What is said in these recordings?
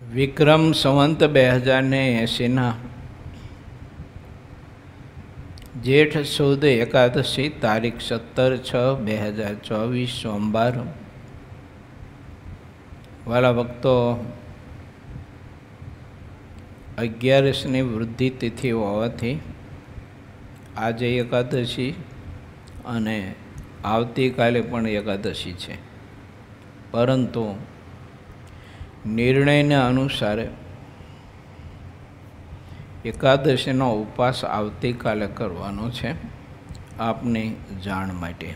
વિક્રમ સંવંત 2080 જેઠ સુદ એકાદશી તારીખ 17/6/2024 સોમવાર। વાલા ભક્તો, 11ની વૃદ્ધિ તિથિ હોવાથી આજે એકાદશી અને આવતીકાલે પણ એકાદશી છે, પરંતુ નિર્ણયના અનુસાર એકાદશીનો ઉપવાસ આવતીકાલે કરવાનો છે। આપની જાણ માટે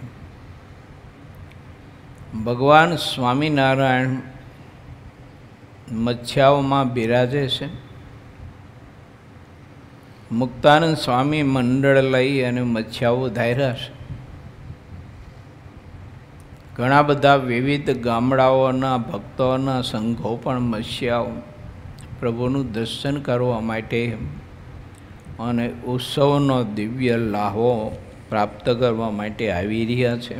ભગવાન સ્વામિનારાયણ મચ્છાઓમાં બિરાજે છે। મુક્તાનંદ સ્વામી મંડળ લઈ અને મચ્છાઓ ધાર્યા છે। ઘણા બધા વિવિધ ગામડાઓના ભક્તોના સંઘો પણ મત્સ્યાઓ પ્રભુનું દર્શન કરવા માટે અને ઉત્સવનો દિવ્ય લાહો પ્રાપ્ત કરવા માટે આવી રહ્યા છે।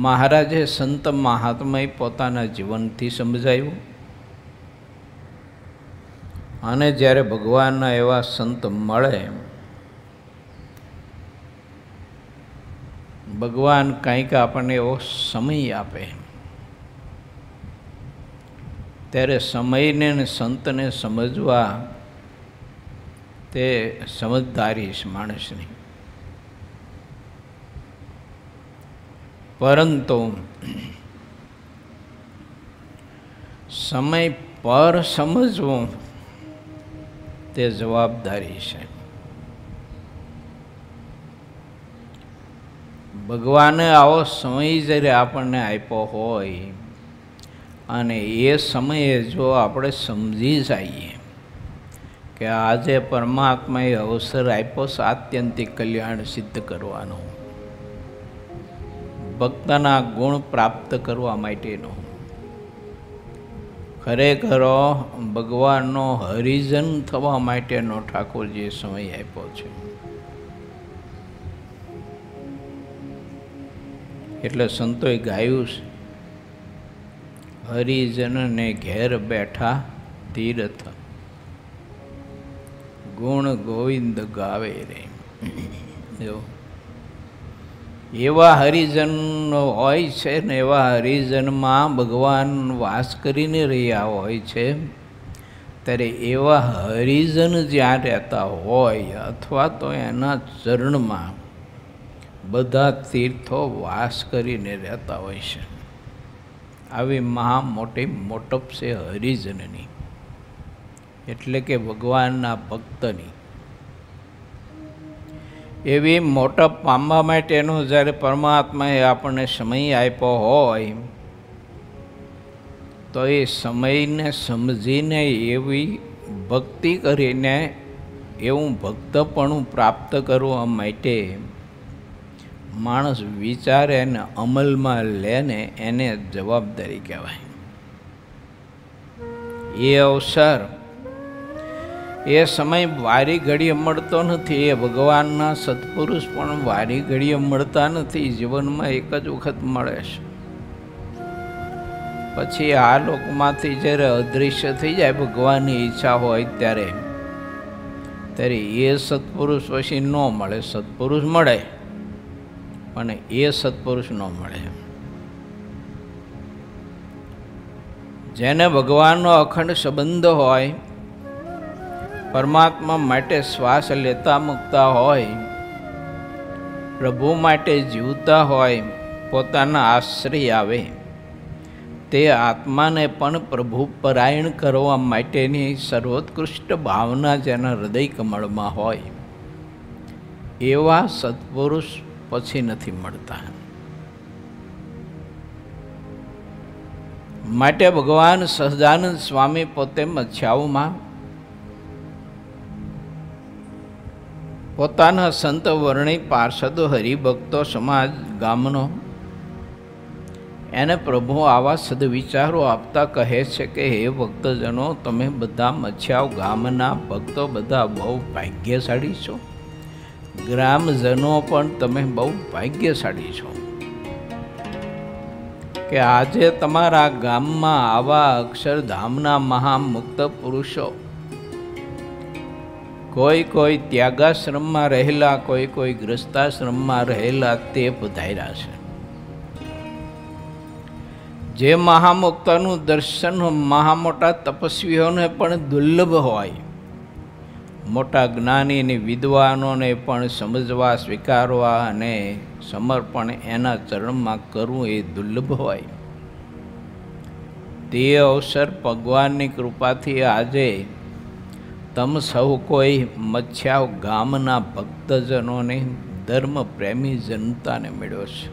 મહારાજે સંત મહાત્માએ પોતાના જીવનથી સમજાવ્યું, અને જ્યારે ભગવાનના એવા સંત મળે, ભગવાન કંઈક આપણને એવો સમય આપે, ત્યારે સમયને અને સંતને સમજવા તે સમજદારી છે માણસની। પરંતુ સમય પર સમજવું તે જવાબદારી છે। ભગવાને આવો સમય જ્યારે આપણને આપ્યો હોય અને એ સમયે જો આપણે સમજી જઈએ કે આજે પરમાત્માએ અવસર આપ્યો છે આત્યંતિક કલ્યાણ સિદ્ધ કરવાનો, ભક્તના ગુણ પ્રાપ્ત કરવા માટેનો, ખરેખર ભગવાનનો હરિજન થવા માટેનો ઠાકોરજીએ સમય આપ્યો છે। એટલે સંતોએ ગાયું છે, હરિજનને ઘેર બેઠા તીર્થ, ગુણ ગોવિંદ ગાવે રે। એવા હરિજન હોય છે ને, એવા હરિજનમાં ભગવાન વાસ કરીને રહ્યા હોય છે, ત્યારે એવા હરિજન જ્યાં રહેતા હોય અથવા તો એના ચરણમાં બધા તીર્થો વાસ કરીને રહેતા હોય છે। આવી મહા મોટી મોટપ છે હરિજનની, એટલે કે ભગવાનના ભક્તની। એવી મોટપ પામવા માટેનો જ્યારે પરમાત્માએ આપણને સમય આપ્યો હોય તો એ સમયને સમજીને એવી ભક્તિ કરીને એવું ભક્તપણું પ્રાપ્ત કરવા માટે માણસ વિચારે અને અમલમાં લે ને, એને જવાબદારી કહેવાય। એ અવસર, એ સમય વારી ઘડીએ મળતો નથી। એ ભગવાનના સત્પુરુષ પણ વારી ઘડીએ મળતા નથી, જીવનમાં એક જ વખત મળે છે। પછી આ લોકમાંથી જ્યારે અદૃશ્ય થઈ જાય, ભગવાનની ઈચ્છા હોય ત્યારે એ સત્પુરુષ પછી ન મળે। સત્પુરુષ મળે પણ એ સત્પુરુષ ન મળે। જેને ભગવાનનો અખંડ સંબંધ હોય, પરમાત્મા માટે શ્વાસ લેતા મૂકતા હોય, પ્રભુ માટે જીવતા હોય, પોતાના આશ્રય આવે, તે આત્માને પણ પ્રભુ પરાયણ કરવા માટેની સર્વોત્કૃષ્ટ ભાવના જેના હૃદય કમળમાં હોય, એવા સત્પુરુષ પછી નથી મળતા। માટે ભગવાન સહજાનંદ સ્વામી પોતે મચ્છાઓમાં પોતાના સંત વર્ણી પાર્ષદો હરિભક્તો સમાજ ગામનો એને પ્રભુ આવા સદવિચારો આપતા કહે છે કે હે ભક્તજનો, તમે બધા મચ્છાઓ ગામના ભક્તો બધા બહુ ભાગ્યશાળી છો। ગ્રામજનો પણ તમે બહુ ભાગ્યશાળી છો। કે આજે તમારા ગામમાં આવા અક્ષરધામના મહામુક્ત પુરુષો કોઈ ત્યાગાશ્રમમાં રહેલા, કોઈ ગ્રસ્તાશ્રમમાં રહેલા તે પધાર્યા છે. જે મહામુક્તનું દર્શન મહામોટા તપસ્વીઓને પણ દુર્લભ હોય, મોટા જ્ઞાની અને વિદ્વાનોને પણ સમજવા, સ્વીકારવા અને સમર્પણ એના ચરણમાં કરવું એ દુર્લભ હોય. તે અવસર ભગવાનની કૃપાથી આજે તમ સૌ કોઈ મચ્છાવ ગામના ભક્તજનોને, ધર્મ પ્રેમી જનતાને મળ્યો છે.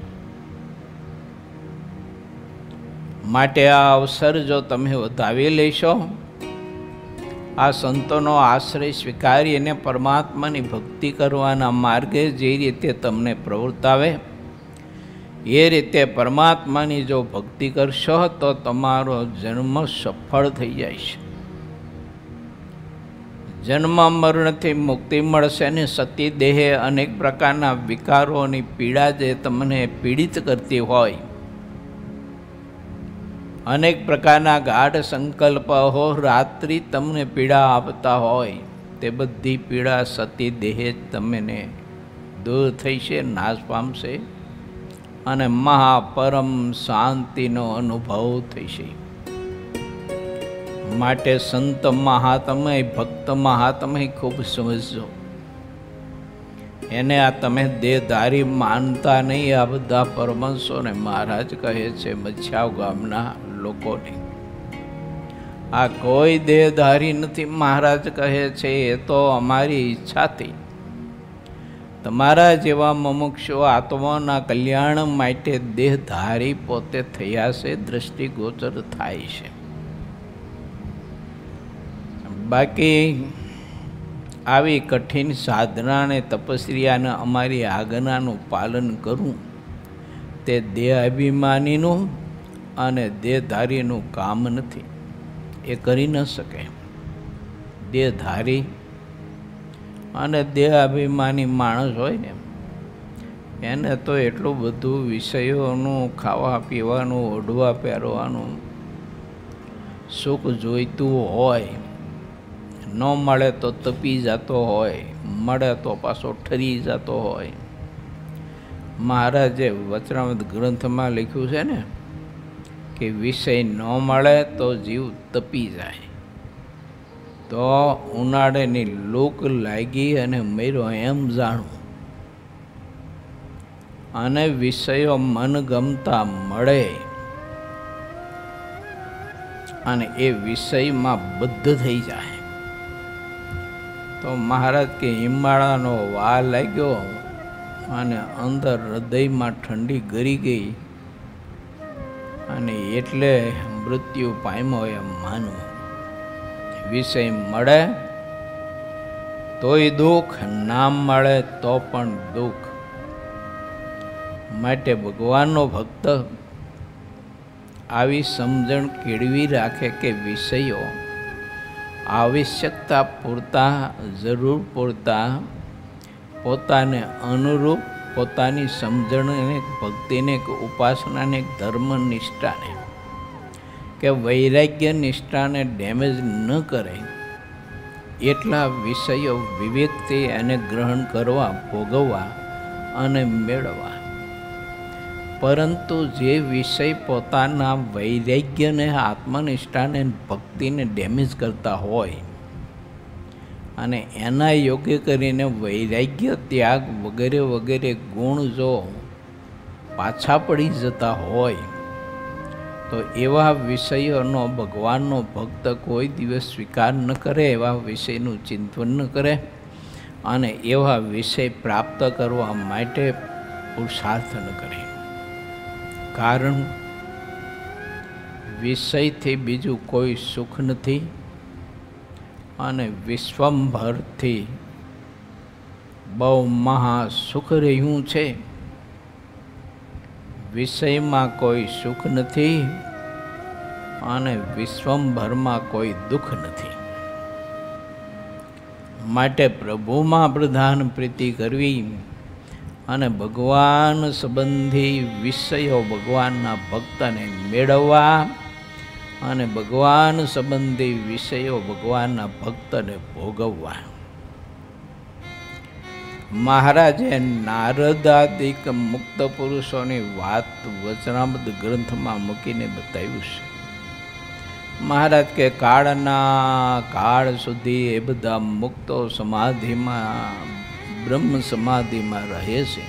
માટે આ અવસર જો તમે વધાવી લેશો, આ સંતોનો આશ્રય સ્વીકારીને પરમાત્માની ભક્તિ કરવાના માર્ગે જે રીતે તમને પ્રવર્તાવે એ રીતે પરમાત્માની જો ભક્તિ કરશો તો તમારો જન્મ સફળ થઈ જાય છે. જન્મ મરણથી મુક્તિ મળશે ને સતી દેહે અનેક પ્રકારના વિકારોની પીડા જે તમને પીડિત કરતી હોય, અનેક પ્રકારના ગાઢ સંકલ્પ રાત્રિ તમને પીડા આપતા હોય, તે બધી પીડા સતી દેહે તમને દૂર થઈ છે, નાશ પામશે અને મહાપરમ શાંતિનો અનુભવ થશે. માટે સંત મહાત્મય, ભક્ત મહાત્મય ખૂબ સમજજો. એને આ તમે દેહધારી માનતા નહીં. આ બધા પરમહંસોને મહારાજ કહે છે મચ્છાવ ગામના લોકોને, આ કોઈ દેહધારી નથી. મહારાજ કહે છે એ તો અમારી ઈચ્છાથી તમારા જેવા મુમુક્ષુ આત્માના કલ્યાણ માટે દેહધારી પોતે થયા છે, દ્રષ્ટિગોચર થાય છે. બાકી આવી કઠિન સાધના અને તપસ્યાને અમારી આજ્ઞાનું પાલન કરવું તે દેહાભિમાનીનું અને દેહધારીનું કામ નથી. એ કરી ન શકે. દેહધારી અને દેહાભિમાની માણસ હોય ને એને તો એટલું બધું વિષયોનું, ખાવા પીવાનું, ઓઢવા પહેરવાનું સુખ જોઈતું હોય, ન મળે તો તપી જતો હોય, મળે તો પાછો ઠરી જતો હોય. મહારાજે વચનામૃત ગ્રંથમાં લખ્યું છે ને કે વિષય ન મળે તો જીવ તપી જાય, તો ઉનાળેની લૂક લાગી અને મર્યો એમ જાણવું. અને વિષયો મનગમતા મળે અને એ વિષયમાં બદ્ધ થઈ જાય તો મહારાજ કે હિમાળાનો વા લાગ્યો અને અંદર હૃદયમાં ઠંડી ગરી ગઈ અને એટલે મૃત્યુ પામ્યો એમ માનવું. વિષય મળે તોય દુઃખ, ના મળે તો પણ દુઃખ. માટે ભગવાનનો ભક્ત આવી સમજણ કેળવી રાખે કે વિષયો આવશ્યકતા પૂરતા, જરૂર પૂરતા પોતાને અનુરૂપ પોતાની સમજણને, ભક્તિને, ઉપાસનાને, ધર્મ નિષ્ઠાને કે વૈરાગ્ય નિષ્ઠાને ડેમેજ ન કરે એટલા વિષયો વિવેકથી એને ગ્રહણ કરવા, ભોગવવા અને મેળવવા. પરંતુ જે વિષય પોતાના વૈરાગ્યને, આત્મનિષ્ઠાને, ભક્તિને ડેમેજ કરતા હોય અને એના યોગ્ય કરીને વૈરાગ્ય, ત્યાગ વગેરે વગેરે ગુણ જો પાછા પડી જતા હોય તો એવા વિષયોનો ભગવાનનો ભક્ત કોઈ દિવસ સ્વીકાર ન કરે, એવા વિષયનું ચિંતન ન કરે અને એવા વિષય પ્રાપ્ત કરવા માટે પુરુષાર્થ ન કરે. કારણ વિષયથી બીજું કોઈ સુખ નથી અને વિશ્વંભરથી બહુ મહા સુખ રહ્યું છે. વિષયમાં કોઈ સુખ નથી અને વિશ્વંભરમાં કોઈ દુઃખ નથી. માટે પ્રભુમાં પ્રધાન પ્રીતિ કરવી અને ભગવાન સંબંધી વિષયો ભગવાનના ભક્તને મેળવવા અને ભગવાન સંબંધી વિષયો ભગવાનના ભક્તને ભોગવવા. મહારાજે નારદાદિક મુક્ત પુરુષોની વાત વચનામૃત ગ્રંથમાં મૂકીને બતાવ્યું છે. મહારાજ કે કાળના કાળ સુધી એ બધા મુક્તો સમાધિમાં બ્રહ્મ સમાધિમાં રહે છે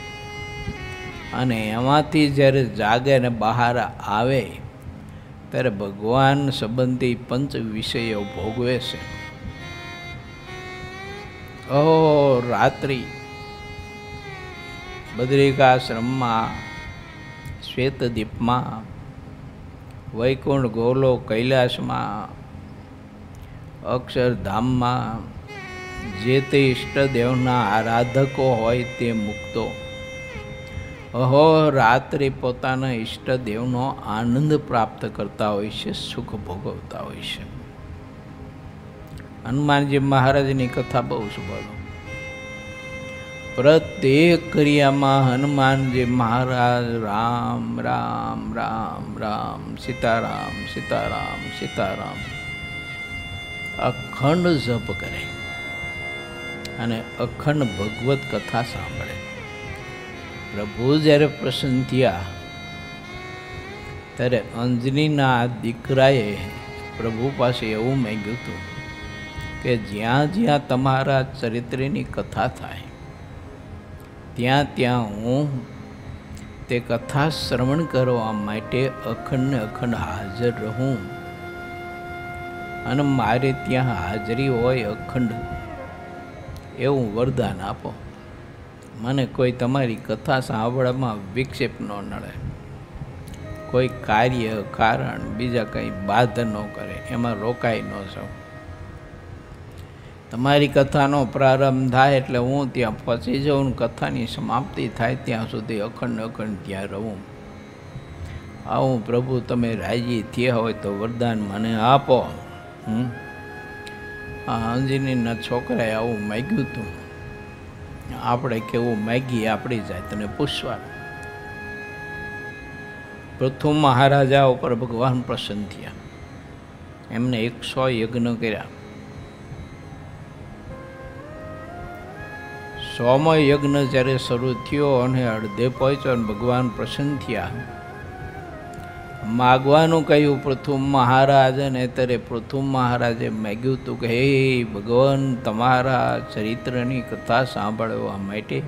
અને એમાંથી જ્યારે જાગે ને બહાર આવે ત્યારે ભગવાન સંબંધી પંચ વિષયો ભોગવે છે. રાત્રિ બદ્રિકાશ્રમમાં, શ્વેતદીપમાં, વૈકુંઠ ગોલો કૈલાસમાં, અક્ષરધામમાં જે તે ઈષ્ટદેવના આરાધકો હોય તે મુક્તો અહોરાત્રિ પોતાના ઈષ્ટદેવનો આનંદ પ્રાપ્ત કરતા હોય છે, સુખ ભોગવતા હોય છે. હનુમાનજી મહારાજની કથા બહુ સાંભળો. પ્રત્યેક ક્રિયામાં હનુમાનજી મહારાજ રામ રામ રામ રામ, સીતારામ સીતારામ સીતારામ અખંડ જપ કરે અને અખંડ ભગવત કથા સાંભળે. પ્રભુ જ્યારે પ્રસન્ન થયા ત્યારે અંજનીના દીકરાએ પ્રભુ પાસે એવું માંગ્યું હતું કે જ્યાં જ્યાં તમારા ચરિત્રની કથા થાય ત્યાં ત્યાં હું તે કથા શ્રવણ કરવા માટે અખંડ ને અખંડ હાજર રહું અને મારે ત્યાં હાજરી હોય અખંડ એવું વરદાન આપો. મને કોઈ તમારી કથા સાંભળવામાં વિક્ષેપ ન નડે, કોઈ કાર્ય કારણ બીજા કંઈ બાધ ન કરે, એમાં રોકાઈ ન જાઉં. તમારી કથાનો પ્રારંભ થાય એટલે હું ત્યાં પહોંચી જાઉં, કથાની સમાપ્તિ થાય ત્યાં સુધી અખંડ અખંડ ત્યાં રહું. આવું પ્રભુ તમે રાજી થયા હોય તો વરદાન મને આપો. અંજનીના છોકરાએ આવું માગ્યું હતું. આપણે કેવું માગીએ આપણી જાતને પૂછવાનું. પૃથુ મહારાજા ઉપર ભગવાન પ્રસન્ન થયા. એમને 100 યજ્ઞ કર્યા. 100મો યજ્ઞ જ્યારે શરૂ થયો અને અડધે પહોંચ્યો અને ભગવાન પ્રસન્ન થયા, માગવાનું કહ્યું પૃથુ મહારાજ. અને ત્યારે પૃથુ મહારાજે માગ્યું હતું કે હે ભગવાન, તમારા ચરિત્રની કથા સાંભળવા માટે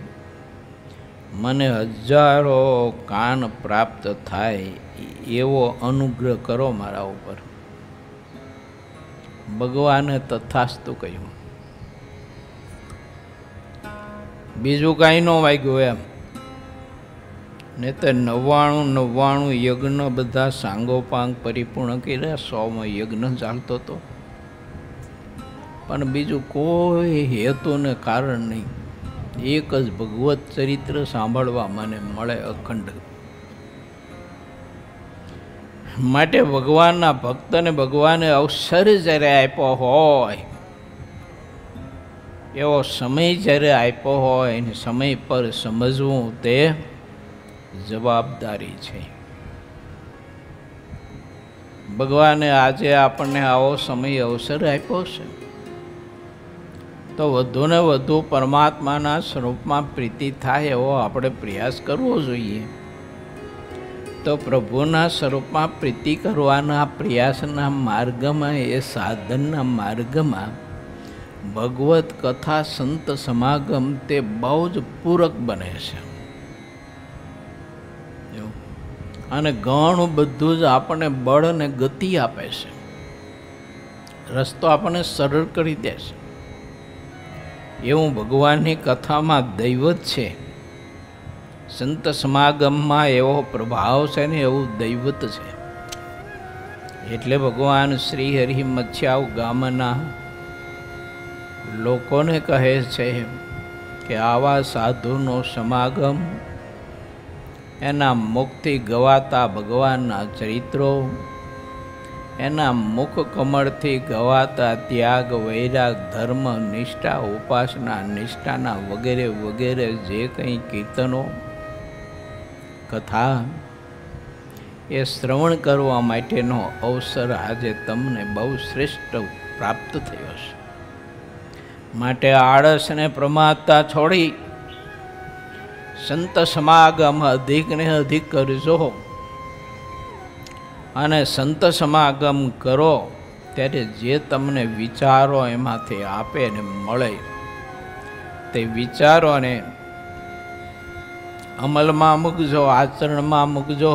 મને 1000 કાન પ્રાપ્ત થાય એવો અનુગ્રહ કરો મારા ઉપર. ભગવાને તથાસ્તુ કહ્યું. બીજું કાંઈ ન વાગ્યું એમ. ને તો 99 યજ્ઞ બધા સાંગોપાંગ પરિપૂર્ણ કર્યા. 100મો યજ્ઞ ચાલતો હતો પણ બીજું કોઈ હેતુ ને કારણ નહીં. એક જ ભગવત ચરિત્ર સાંભળવા મને મળે અખંડ. માટે ભગવાનના ભક્તને ભગવાને અવસર જ્યારે આપ્યો હોય, એવો સમય જ્યારે આપ્યો હોય એને સમય પર સમજવું તે જવાબદારી છે. ભગવાને આજે આપણને આવો સમય અવસર આપ્યો છે તો વધુને વધુ પરમાત્માના સ્વરૂપમાં પ્રીતિ થાય એવો આપણે પ્રયાસ કરવો જોઈએ. તો પ્રભુના સ્વરૂપમાં પ્રીતિ કરવાના પ્રયાસના માર્ગમાં, એ સાધનના માર્ગમાં ભગવત કથા સંત સમાગમ તે બહુ જ પૂરક બને છે. અને ઘણું બધું જ આપણને બળ અને ગતિ આપે છે, રસ્તો આપણને સરળ કરી દે છે. એવું ભગવાનની કથામાં દૈવત છે, સંત સમાગમમાં એવો પ્રભાવ છે ને એવું દૈવત છે. એટલે ભગવાન શ્રી હરિ મચ્છાવ ગામના લોકોને કહે છે કે આવા સાધુનો સમાગમ, એના મુખથી ગવાતા ભગવાનના ચરિત્રો, એના મુખ કમળથી ગવાતા ત્યાગ, વૈરાગ, ધર્મ, નિષ્ઠા, ઉપાસના, નિષ્ઠાના વગેરે વગેરે જે કંઈ કીર્તનો, કથા, એ શ્રવણ કરવા માટેનો અવસર આજે તમને બહુ શ્રેષ્ઠ પ્રાપ્ત થયો છે. માટે આળસને પ્રમાદતા છોડી સંત સમાગમ અધિકને અધિક કરજો. અને સંત સમાગમ કરો ત્યારે જે તમને વિચારો એમાંથી આપે ને મળે તે વિચારોને અમલમાં મૂકજો, આચરણમાં મૂકજો.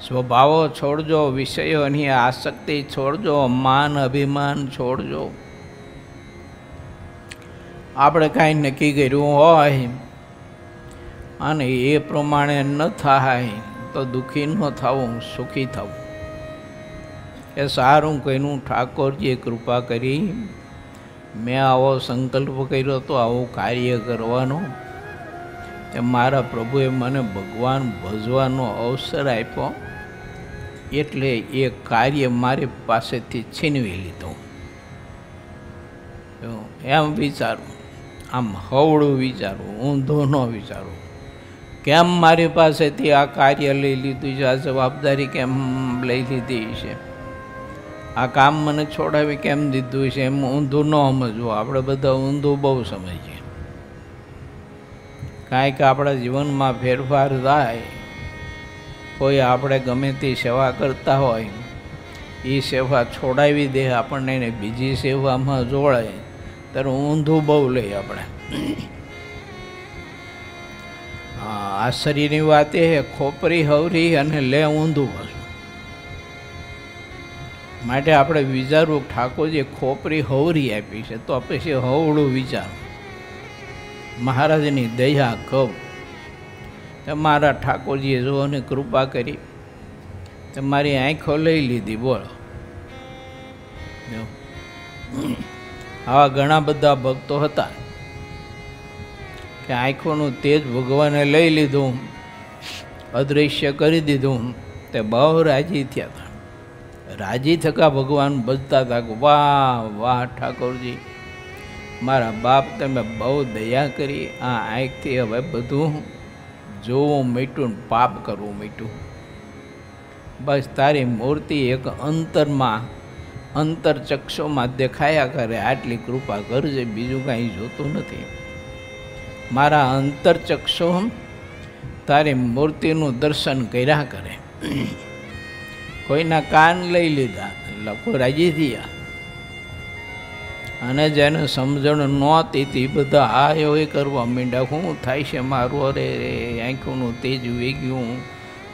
સ્વભાવો છોડજો, વિષયોની આસક્તિ છોડજો, માન અભિમાન છોડજો. આપણે કાંઈ નક્કી કર્યું હોય અને એ પ્રમાણે ન થાય તો દુઃખી ન થવું, સુખી થવું. એ સારું કહીનું ઠાકોરજીએ કૃપા કરી, મેં આવો સંકલ્પ કર્યો તો આવું કાર્ય કરવાનો, તે મારા પ્રભુએ મને ભગવાન ભજવાનો અવસર આપ્યો, એટલે એ કાર્ય મારી પાસેથી છીનવી લીધું. એમ વિચારું, આમ હવળું વિચારું, ઊંધું ન વિચારું. કેમ મારી પાસેથી આ કાર્ય લઈ લીધું છે, આ જવાબદારી કેમ લઈ લીધી છે, આ કામ મને છોડાવી કેમ દીધું છે, એમ ઊંધું ન સમજવું. આપણે બધા ઊંધું બહુ સમજીએ. કાંઈક આપણા જીવનમાં ફેરફાર થાય, કોઈ આપણે ગમે તે સેવા કરતા હોય, એ સેવા છોડાવી દે આપણને ને બીજી સેવામાં જોડાય, ત્યારે ઊંધું બહુ લઈએ આપણે. આ શરીરની વાત એ ખોપરી હવરી અને લે ઊંધું પાછું. માટે આપણે વિચારવું, ઠાકોરજીએ ખોપરી હવરી આપી છે તો પછી હવળું વિચાર. મહારાજની દયા કબ મારા ઠાકોરજીએ જોને કૃપા કરી, તમારી આંખો લઈ લીધી. બોલો, આવા ઘણા બધા ભક્તો હતા કે આંખોનું તેજ ભગવાને લઈ લીધું, અદૃશ્ય કરી દીધું, તે બહુ રાજી થયા હતા. રાજી થકા ભગવાન ભજતા હતા કે વાહ વાહ ઠાકોરજી, મારા બાપ તમે બહુ દયા કરી, આ આંખથી હવે બધું જોવું મીઠું, પાપ કરવું મીઠું. બસ તારી મૂર્તિ એક અંતરમાં, અંતરચક્ષુમાં દેખાયા કરે, આટલી કૃપા કરજે, બીજું કાંઈ જોતું નથી. મારા અંતરચક્ષુ તારી મૂર્તિનું દર્શન કર્યા કરે. કોઈના કાન લઈ લીધા, લોકો રાજી થયા. અને જેને સમજણ નહોતી તે બધા આ એવું કરવા માંડ્યા, શું થાય છે મારું, અરે આંખોનું તેજ વેગ્યું,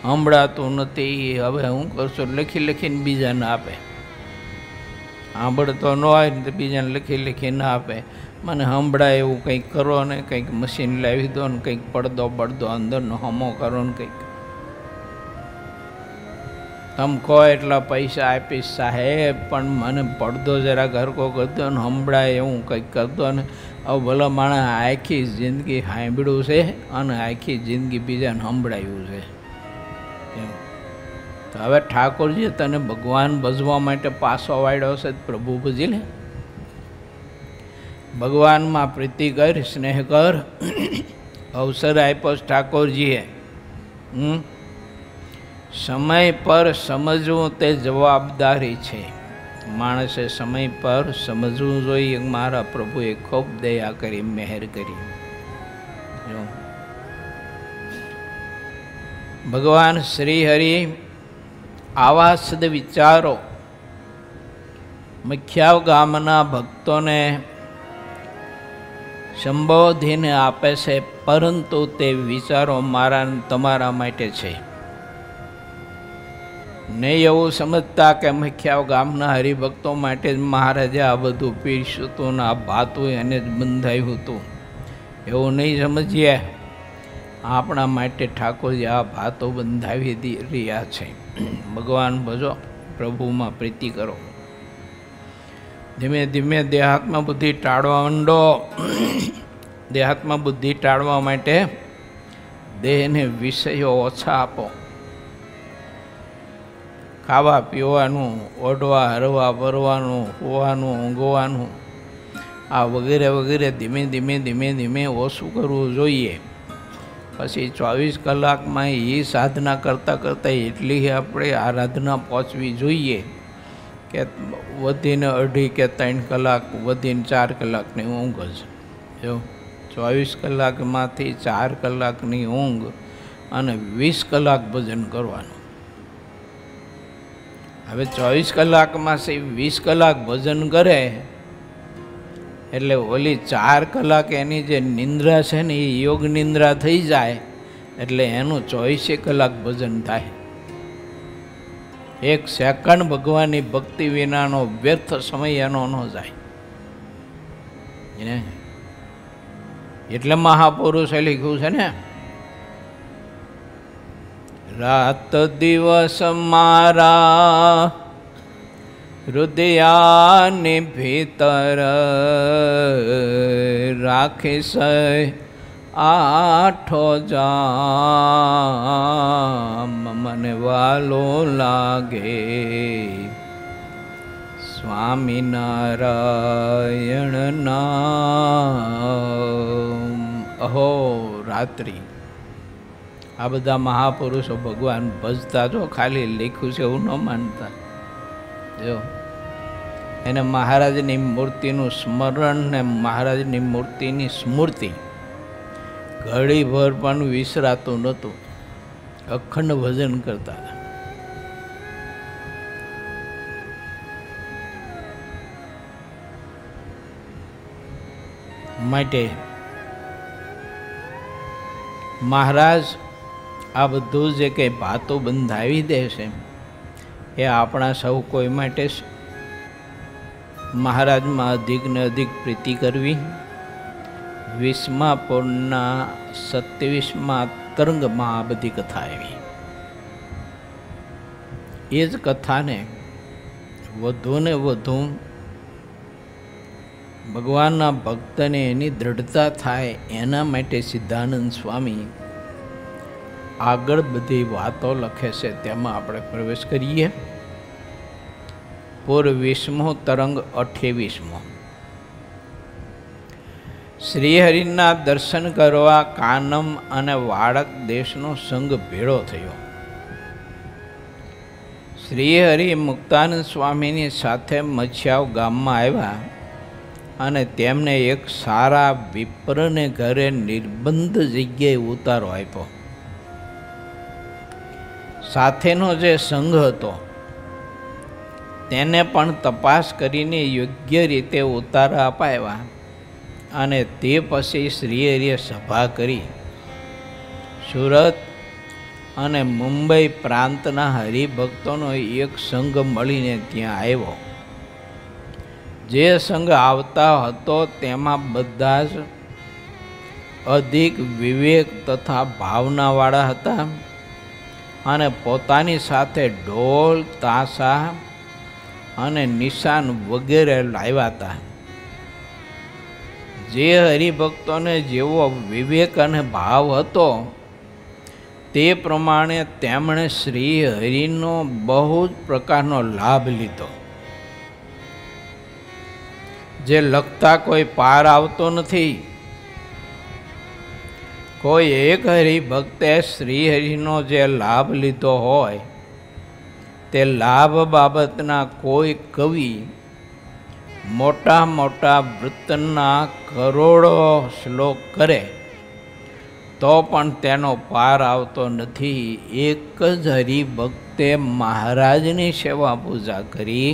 સંભળાતું નથી, હવે હું કરશો, લખી લખીને બીજાને આપે. સાંભળતો ન હોય ને તો બીજાને લખી લખીને આપે. મને સંભળાય એવું કંઈક કરો ને, કંઈક મશીન લાવી દો ને, કંઈક પડદો બળદો અંદરનો હમો કરો ને, કંઈક તમે કહો એટલા પૈસા આપીશ સાહેબ, પણ મને પડદો જરા ઘરકો કરી દો ને, સંભળાય એવું કંઈક કરી દો ને. હવે ભલા માણસ આખી જિંદગી સાંભળ્યું છે અને આખી જિંદગી બીજાને સંભળાયું છે. તો હવે ઠાકોરજી તને ભગવાન ભજવા માટે પાસો વાળ્યો છે, પ્રભુ ભજી લે. ભગવાનમાં પ્રીતિ કર, સ્નેહ કર. અવસર આપ્યો ઠાકોરજીએ. સમય પર સમજવું તે જવાબદારી છે. માણસે સમય પર સમજવું જોઈએ. મારા પ્રભુએ ખૂબ દયા કરી, મહેર કરી. ભગવાન શ્રી હરિ આવા સદવિચારો મખ્યાવ ગામના ભક્તોને સંબોધીને આપે છે, પરંતુ તે વિચારો મારા તમારા માટે છે. નહીં એવું સમજતા કે મખ્યાવ ગામના હરિભક્તો માટે જ મહારાજે આ બધું પીરસ્યું હતું ને આ ભાતું એને જ બંધાયું હતું, એવું નહીં સમજીએ. આપણા માટે ઠાકોરજી આ ભાતો બંધાવી રહ્યા છે. ભગવાન ભજો, પ્રભુમાં પ્રીતિ કરો. ધીમે ધીમે દેહાત્મા બુદ્ધિ ટાળવા માંડો. દેહાત્મા બુદ્ધિ ટાળવા માટે દેહને વિષયો ઓછા આપો. ખાવા પીવાનું, ઓઢવા હરવા ફરવાનું, હોવાનું, ઊંઘવાનું, આ વગેરે વગેરે ધીમે ધીમે ધીમે ધીમે ઓછું કરવું જોઈએ. પછી 24 કલાકમાં એ સાધના કરતાં કરતાં એટલી આપણે આરાધના પહોંચવી જોઈએ કે વધીને 2.5 કે 3 કલાક, વધીને 4 કલાકની ઊંઘ જ. જો 24 કલાકમાંથી 4 કલાકની ઊંઘ અને 20 કલાક ભજન કરવાનું. હવે 24 કલાકમાં 20 કલાક ભજન કરે એટલે ઓલી 4 કલાક એની જે નિંદ્રા છે ને એ યોગ નિંદ્રા થઈ જાય એટલે એનું 24 કલાક ભજન થાય. 1 સેકન્ડ ભગવાનની ભક્તિ વિનાનો વ્યર્થ સમય એનો ન જાય. એટલે મહાપુરુષે લખ્યું છે ને, રાત દિવસ મારા હૃદયાની ભીતર રાખીશ આઠો જામ મને વાલો લાગે સ્વામિનારાયણ નામ. અહો રાત્રિ. આ બધા મહાપુરુષો ભગવાન ભજતા, જો ખાલી લખ્યું છે એવું ન માનતા. જો એને મહારાજની મૂર્તિનું સ્મરણ ને મહારાજની મૂર્તિની સ્મૃતિ ઘડીભર પણ વિસરાતું નહોતું. અખંડ ભજન કરતા હતા. માટે મહારાજ આ બધું જે કંઈ ભાતો બંધાવી દે છે એ આપણા સૌ કોઈ માટે મહારાજમાં અધિક ને અધિક પ્રીતિ કરવી. 20મા પૂર્ણના 27મા તરંગમાં આ બધી કથા આવી. એ જ કથાને વધુ ને વધુ ભગવાનના ભક્તને એની દ્રઢતા થાય એના માટે સિદ્ધાનંદ સ્વામી આગળ બધી વાતો લખે છે. તેમાં આપણે પ્રવેશ કરીએ. પૂર 20મો તરંગ 28મો. શ્રીહરિના દર્શન કરવા કાનમ અને વાળક દેશનો સંઘ ભેળો થયો. શ્રીહરિ મુક્તાનંદ સ્વામીની સાથે મચ્છાવ ગામમાં આવ્યા અને તેમને એક સારા વિપ્રને ઘરે નિર્બંધ જગ્યાએ ઉતારો આપ્યો. સાથેનો જે સંઘ હતો તેને પણ તપાસ કરીને યોગ્ય રીતે ઉતારા અપાવ્યા અને તે પછી શ્રીહરિએ સભા કરી. સુરત અને મુંબઈ પ્રાંતના હરિભક્તોનો એક સંઘ મળીને ત્યાં આવ્યો. જે સંઘ આવતા હતો તેમાં બધા જ અધિક વિવેક તથા ભાવનાવાળા હતા અને પોતાની સાથે ઢોલ, તાશા અને નિશાન વગેરે લાવ્યા હતા. જે હરિભક્તોને જેવો વિવેક અને ભાવ હતો તે પ્રમાણે તેમણે શ્રી હરિનો બહુ જ પ્રકારનો લાભ લીધો. જે લખતા કોઈ પાર આવતો નથી. કોઈ એક હરિભક્તે શ્રીહરિનો જે લાભ લીધો હોય તે લાભ બાબતના કોઈ કવિ મોટા મોટા વૃત્તના કરોડો શ્લોક કરે તો પણ તેનો પાર આવતો નથી. એક જ હરિભક્તે મહારાજની સેવા પૂજા કરી,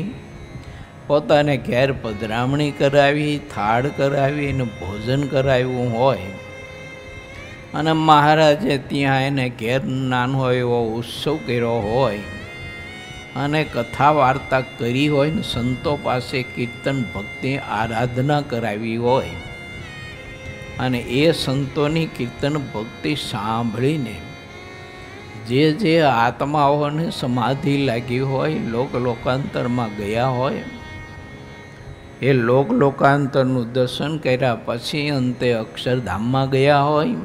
પોતાને ઘેર પધરામણી કરાવી, થાળ કરાવી અને ભોજન કરાવ્યું હોય અને મહારાજે ત્યાં એને ઘેર નાનો એવો ઉત્સવ કર્યો હોય અને કથા વાર્તા કરી હોય ને સંતો પાસે કીર્તન ભક્તિ આરાધના કરાવી હોય અને એ સંતોની કીર્તન ભક્તિ સાંભળીને જે જે આત્માઓને સમાધિ લાગી હોય, લોકાંતરમાં ગયા હોય, એ લોકાંતરનું દર્શન કર્યા પછી અંતે અક્ષરધામમાં ગયા હોય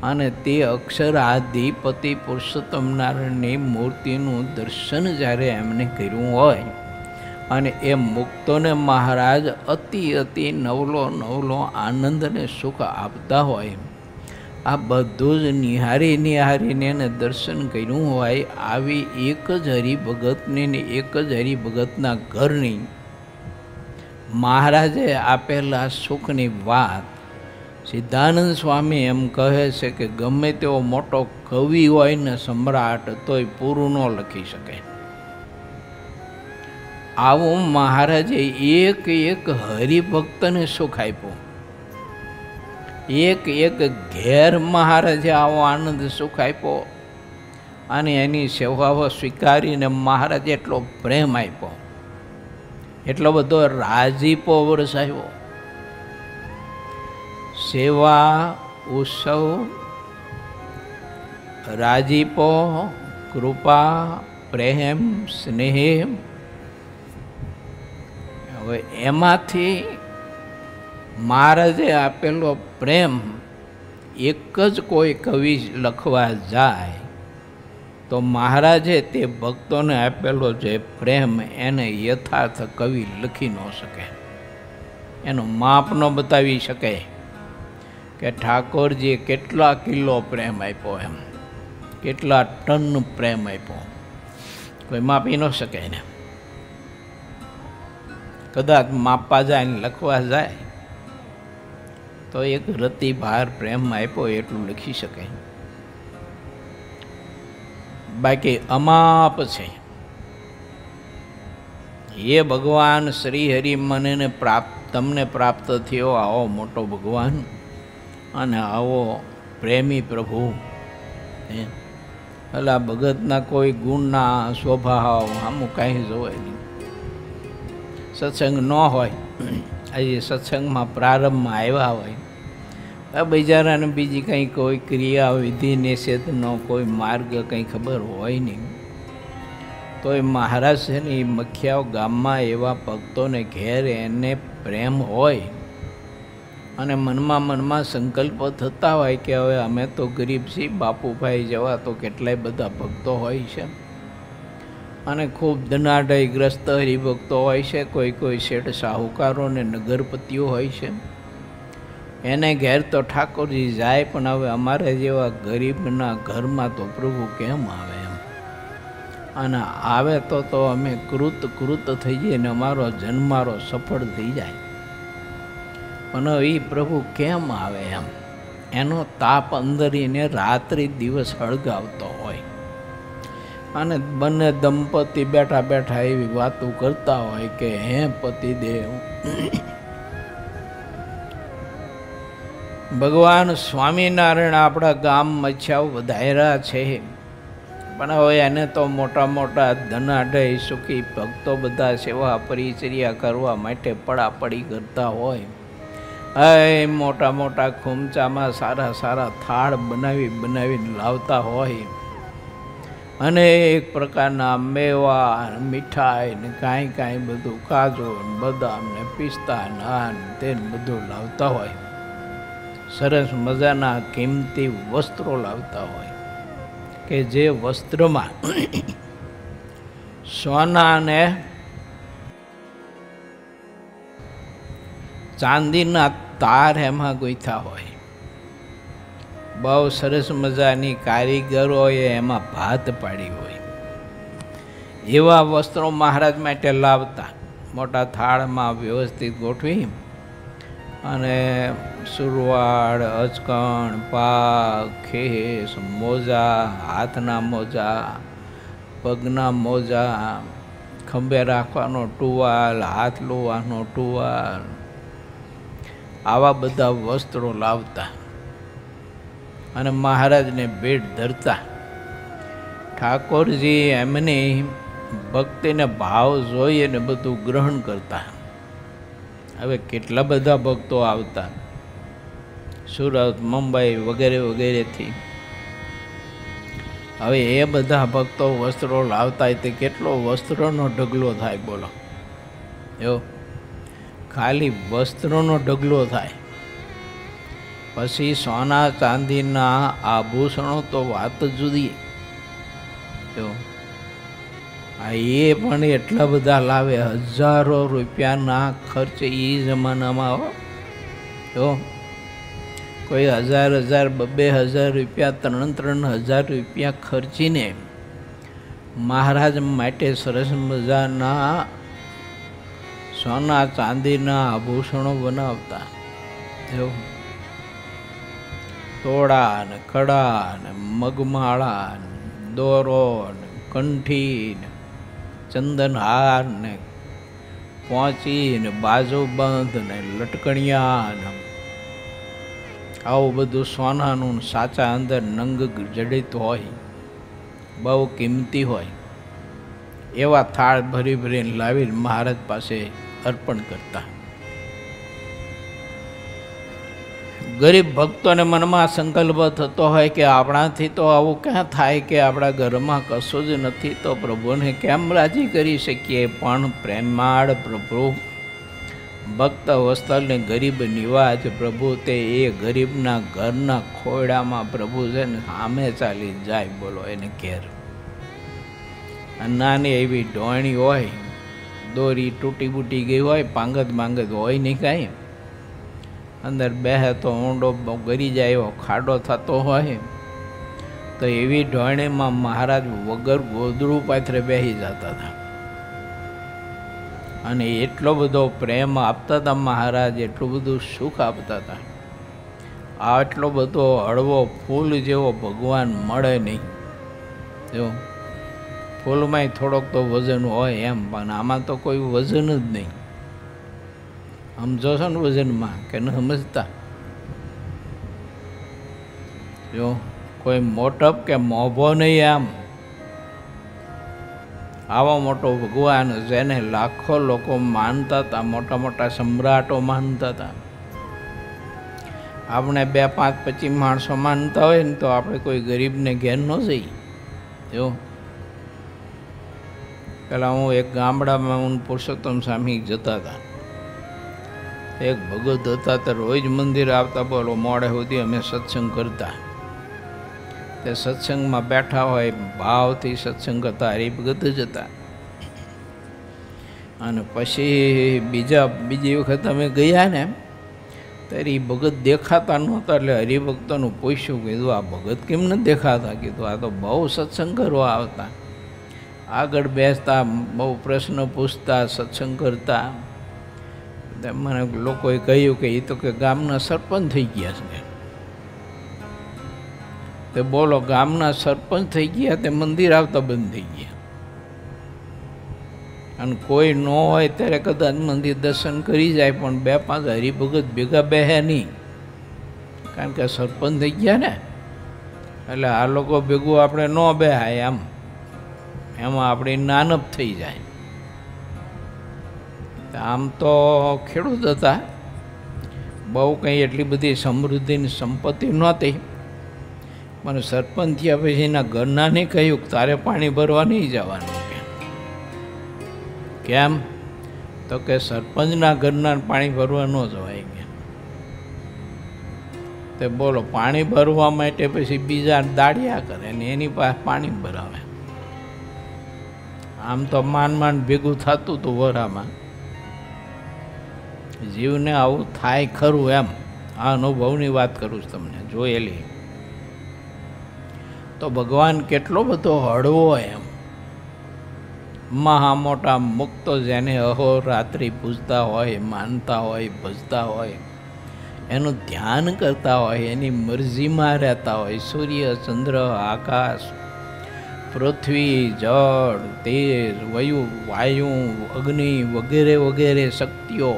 અને તે અક્ષરાધિપતિ પુરુષોત્તમ નારાયણની મૂર્તિનું દર્શન જ્યારે એમને કર્યું હોય અને એ મુક્તોને મહારાજ અતિ અતિ નવલો આનંદ અને સુખ આપતા હોય, આ બધું જ નિહારીને એને દર્શન કર્યું હોય, આવી એક જ હરિભગતની ને એક જ હરિભગતના ઘરની મહારાજે આપેલા સુખની વાત સિદ્ધાનંદ સ્વામી એમ કહે છે કે ગમે તેવો મોટો કવિ હોય ને સમ્રાટ તોય પૂરું ન લખી શકે. આવું મહારાજે એક એક હરિભક્તને સુખ આપ્યું. એક એક ઘેર મહારાજે આવો આનંદ સુખ આપ્યો અને એની સેવાઓ સ્વીકારીને મહારાજે એટલો પ્રેમ આપ્યો, એટલો બધો રાજીપો વરસાવ્યો. સેવા, ઉત્સવ, રાજીપો, કૃપા, પ્રેમ, સ્નેહ. હવે એમાંથી મહારાજે આપેલો પ્રેમ એક જ કોઈ કવિ લખવા જાય તો મહારાજે તે ભક્તોને આપેલો જે પ્રેમ એને યથાર્થ કવિ લખી ન શકે, એનું માપ ન બતાવી શકે કે ઠાકોરજીએ કેટલા કિલો પ્રેમ આપ્યો, એમ કેટલા ટન પ્રેમ આપ્યો, કોઈ માપી ન શકે ને. કદાચ માપવા જાય ને લખવા જાય તો એક રતિભાર પ્રેમ આપ્યો એટલું લખી શકે, બાકી અમાપ છે. એ ભગવાન શ્રી હરિ મને તમને પ્રાપ્ત થયો, આવો મોટો ભગવાન અને આવો પ્રેમી પ્રભુ. એટલે ભગતના કોઈ ગુણના સ્વભાવ આમું કાંઈ જોવાય નહીં. સત્સંગ ન હોય, આજે સત્સંગમાં પ્રારંભમાં આવ્યા હોય, આ બિચારાને બીજી કંઈ કોઈ ક્રિયા વિધિ નિષેધનો કોઈ માર્ગ કંઈ ખબર હોય નહીં, તો એ મહારાજ છે ને એ મખિયાઓ ગામમાં એવા ભક્તોને ઘેર એને પ્રેમ હોય અને મનમાં સંકલ્પ થતા હોય કે હવે અમે તો ગરીબ છીએ, બાપુભાઈ જેવા તો કેટલાય બધા ભક્તો હોય છે અને ખૂબ ધનાઢયગ્રસ્ત હરિભક્તો હોય છે, કોઈ શેઠ સાહુકારો ને નગરપતિઓ હોય છે. એને ઘેર તો ઠાકોરજી જાય, પણ હવે અમારે જેવા ગરીબના ઘરમાં તો પ્રભુ કેમ આવે એમ, અને આવે તો અમે કૃત થઈ જઈએ ને અમારો જન્મારો સફળ થઈ જાય, પણ એ પ્રભુ કેમ આવે એમ, એનો તાપ અંદરીને રાત્રિ દિવસ હળગાવતો હોય. અને બંને દંપતી બેઠા બેઠા એવી વાતો કરતા હોય કે હે પતિદેવ, ભગવાન સ્વામિનારાયણ આપણા ગામ મચ્છાઓ વધાર્યા છે, પણ હવે એને તો મોટા ધનાઢય સુખી ભક્તો બધા સેવા પરિચર્યા કરવા માટે પડાપડી કરતા હોય. મોટા ખૂમચામાં સારા થાળ બનાવીને લાવતા હોય, અનેક પ્રકારના મેવા મીઠાઈ ને કાંઈ બધું કાજુ ને બદામ ને પિસ્તા ને આ તે બધું લાવતા હોય. સરસ મજાના કિંમતી વસ્ત્રો લાવતા હોય કે જે વસ્ત્રમાં સોના ને ચાંદીના તાર એમાં ગોથા હોય. બહુ સરસ મજાની કારીગરોએ એમાં ભાત પાડી હોય. એવા વસ્ત્રો મહારાજ માટે લાવતા, મોટા થાળમાં વ્યવસ્થિત ગોઠવી અને સુરવાડ, અચકણ, પાગ, ખેસ, મોજા, હાથના મોજા, પગના મોજા, ખંભે રાખવાનો ટુવાલ, હાથ લોવાનો ટુવાલ, આવા બધા વસ્ત્રો લાવતા અને મહારાજને ભેટ ધરતા. ઠાકોરજી એમની ભક્તિને ભાવ જોઈએ ને બધું ગ્રહણ કરતા. હવે કેટલા બધા ભક્તો આવતા સુરત, મુંબઈ વગેરેથી. હવે એ બધા ભક્તો વસ્ત્રો લાવતા તે કેટલો વસ્ત્રોનો ઢગલો થાય, બોલો. એવો ખાલી વસ્ત્રોનો ઢગલો થાય. પછી સોના ચાંદીના આભૂષણો તો વાત જુદી. જો આ એ પણ એટલા બધા લાવે, હજારો રૂપિયાના ખર્ચ એ જમાનામાં. જો કોઈ 1000 2000 રૂપિયા 3-3 હજાર રૂપિયા ખર્ચીને મહારાજ માટે સરસ મજાના સોના ચાંદીના આભૂષણો બનાવતા. જો તોડા ને કડા ને મગમાળા ને દોરો ને કંઠી ને ચંદનહાર ને પોંચી ને બાજુબંધ ને લટકણિયા ને આવું બધું સોનાનું સાચા અંદર નંગ જડિત હોય, બહુ કિંમતી હોય એવા થાળ ભરી ભરીને લાવીને મહારાજ પાસે અર્પણ કરતા. ગરીબ ભક્તોને મનમાં સંકલ્પ થતો હોય કે આપણાથી તો આવું ક્યાં થાય, કે આપણા ઘરમાં કશું જ નથી તો પ્રભુને કેમ રાજી કરી શકીએ. પણ પ્રેમાળ પ્રભુ ભક્ત વસ્તલને ગરીબ નિવાજ પ્રભુ તે એ ગરીબના ઘરના ખોયડામાં પ્રભુ છે ને સામે ચાલી જાય. બોલો એને ઘેર નાની એવી ડોણી હોય, દોરી તૂટી બૂટી ગઈ હોય, પાંગત માંગત હોય નહીં કાંઈ, અંદર બેહે તો ઊંડો ગરી જાય એવો ખાડો થતો હોય, તો એવી ઢોણીમાં મહારાજ વગર ગોદડું પાથરે બેસી જતા હતા. અને એટલો બધો પ્રેમ આપતા હતા મહારાજ, એટલું બધું સુખ આપતા હતા. આટલો બધો હળવો ફૂલ જેવો ભગવાન મળે નહીં. જો ફૂલમાંય થોડોક તો વજન હોય એમ, પણ આમાં તો કોઈ વજન જ નહીં. સમજો છો ને વજનમાં કે ન સમજતા? જો કોઈ મોટપ કે મોભો નહીં આમ. આવો મોટો ભગવાન જેને લાખો લોકો માનતા હતા, મોટા મોટા સમ્રાટો માનતા હતા. આપણે 2, 5, 25 માણસો માનતા હોય ને તો આપણે કોઈ ગરીબને ઘેર ન જઈએ. જો પેલા હું એક ગામડામાં હું પુરુષોત્તમ સ્વામી જતા હતા. એક ભગત હતા તો રોજ મંદિર આવતા. બોલો મોડે સુધી અમે સત્સંગ કરતા. તે સત્સંગમાં બેઠા હોય, ભાવથી સત્સંગ કરતા, હરિભગત જ હતા. અને પછી બીજી વખત અમે ગયા ને ત્યારે એ ભગત દેખાતા નહોતા. એટલે હરિભક્તોનું પૂછ્યું, કીધું આ ભગત કેમ નથી દેખાતા? કીધું આ તો બહુ સત્સંગ કરવા આવતા, આગળ બેસતા, બહુ પ્રશ્ન પૂછતા, સત્સંગ કરતા. મને લોકોએ કહ્યું કે એ તો કે ગામના સરપંચ થઈ ગયા છે. તે બોલો ગામના સરપંચ થઈ ગયા તે મંદિર આવતા બંધ થઈ ગયા. અને કોઈ ન હોય ત્યારે કદાચ મંદિર દર્શન કરી જાય, પણ 2, 5 હરિભગત ભેગા બેહે નહીં, કારણ કે સરપંચ થઈ ગયા ને. એટલે આ લોકો ભેગું આપણે ન બેહાય એમ, એમાં આપણી નાનપ થઈ જાય. આમ તો ખેડૂત હતા, બહુ કંઈ એટલી બધી સમૃદ્ધિની સંપત્તિ નહોતી. મને સરપંચ થયા પછી એના ઘરનાને કહ્યું તારે પાણી ભરવા નહીં જવાનું. કેમ? તો કે સરપંચના ઘરના પાણી ભરવા ન જવાય કે. તે બોલો પાણી ભરવા માટે પછી બીજા દાડિયા કરે ને એની પાસે પાણી ભરાવે. આમ તો માંડ ભેગું થતું હતું વરામાં. જીવને આવું થાય ખરું એમ. આ અનુભવની વાત કરું છું તમને, જોયેલી. તો ભગવાન કેટલો બધો હળવો એમ. મહા મોટા મુક્તો જેને અહોરાત્રિ પૂજતા હોય, માનતા હોય, ભજતા હોય, એનું ધ્યાન કરતા હોય, એની મરજીમાં રહેતા હોય. સૂર્ય, ચંદ્ર, આકાશ, પૃથ્વી, જળ, તેજ, વાયુ, અગ્નિ વગેરે વગેરે શક્તિઓ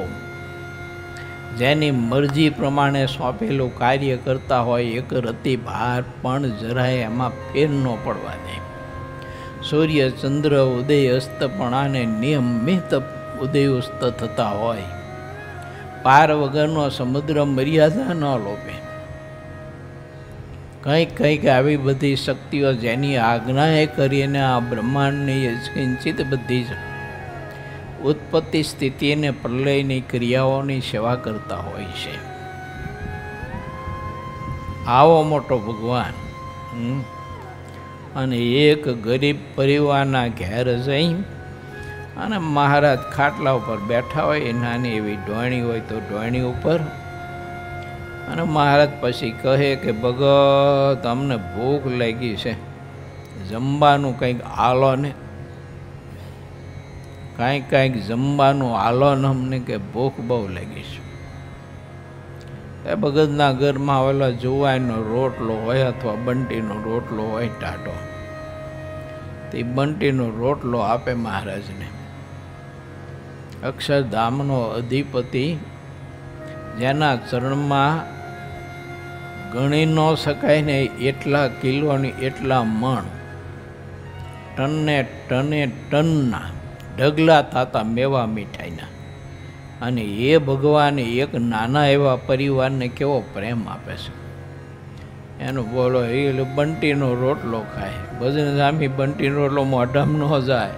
જેની મરજી પ્રમાણે સોંપેલું કાર્ય કરતા હોય. એક રતિ ભાર પણ જરાય એમાં ફેર ન પડવા દે. સૂર્ય, ચંદ્ર ઉદય અસ્તપણાને નિયમિત ઉદયોસ્ત થતા હોય. પાર વગરનો સમુદ્ર મર્યાદા ન લોપે. કંઈક આવી બધી શક્તિઓ જેની આજ્ઞાએ કરીને આ બ્રહ્માંડની કિંચિત બધી જ ઉત્પત્તિ, સ્થિતિ અને પ્રલયની ક્રિયાઓની સેવા કરતા હોય છે. આવો મોટો ભગવાન અને એક ગરીબ પરિવારના ઘેર જઈ અને મહારાજ ખાટલા ઉપર બેઠા હોય, નાની એવી ડોયણી હોય તો ડોયણી ઉપર, અને મહારાજ પછી કહે કે ભગત અમને ભૂખ લાગી છે, જમવાનું કંઈક આલો ને, કાંઈક જમવાનું આલો ને અમને, કે ભૂખ બહુ લાગી છે. એ ભગતના ઘરમાં આવેલો જુવારનો રોટલો હોય અથવા બંટીનો રોટલો હોય ટાટો, તે બંટીનો રોટલો આપે મહારાજને. અક્ષરધામનો અધિપતિ, જેના ચરણમાં ગણી ન શકાય ને એટલા કિલોની એટલા મણ, ટનના ઢગલા થતા મેવા મીઠાઈના, અને એ ભગવાન એક નાના એવા પરિવારને કેવો પ્રેમ આપે છે. એનો બોલો એ બંટીનો રોટલો ખાય, ભજન સ્વામી બંટીનો રોટલો મોઢામાં ન જાય.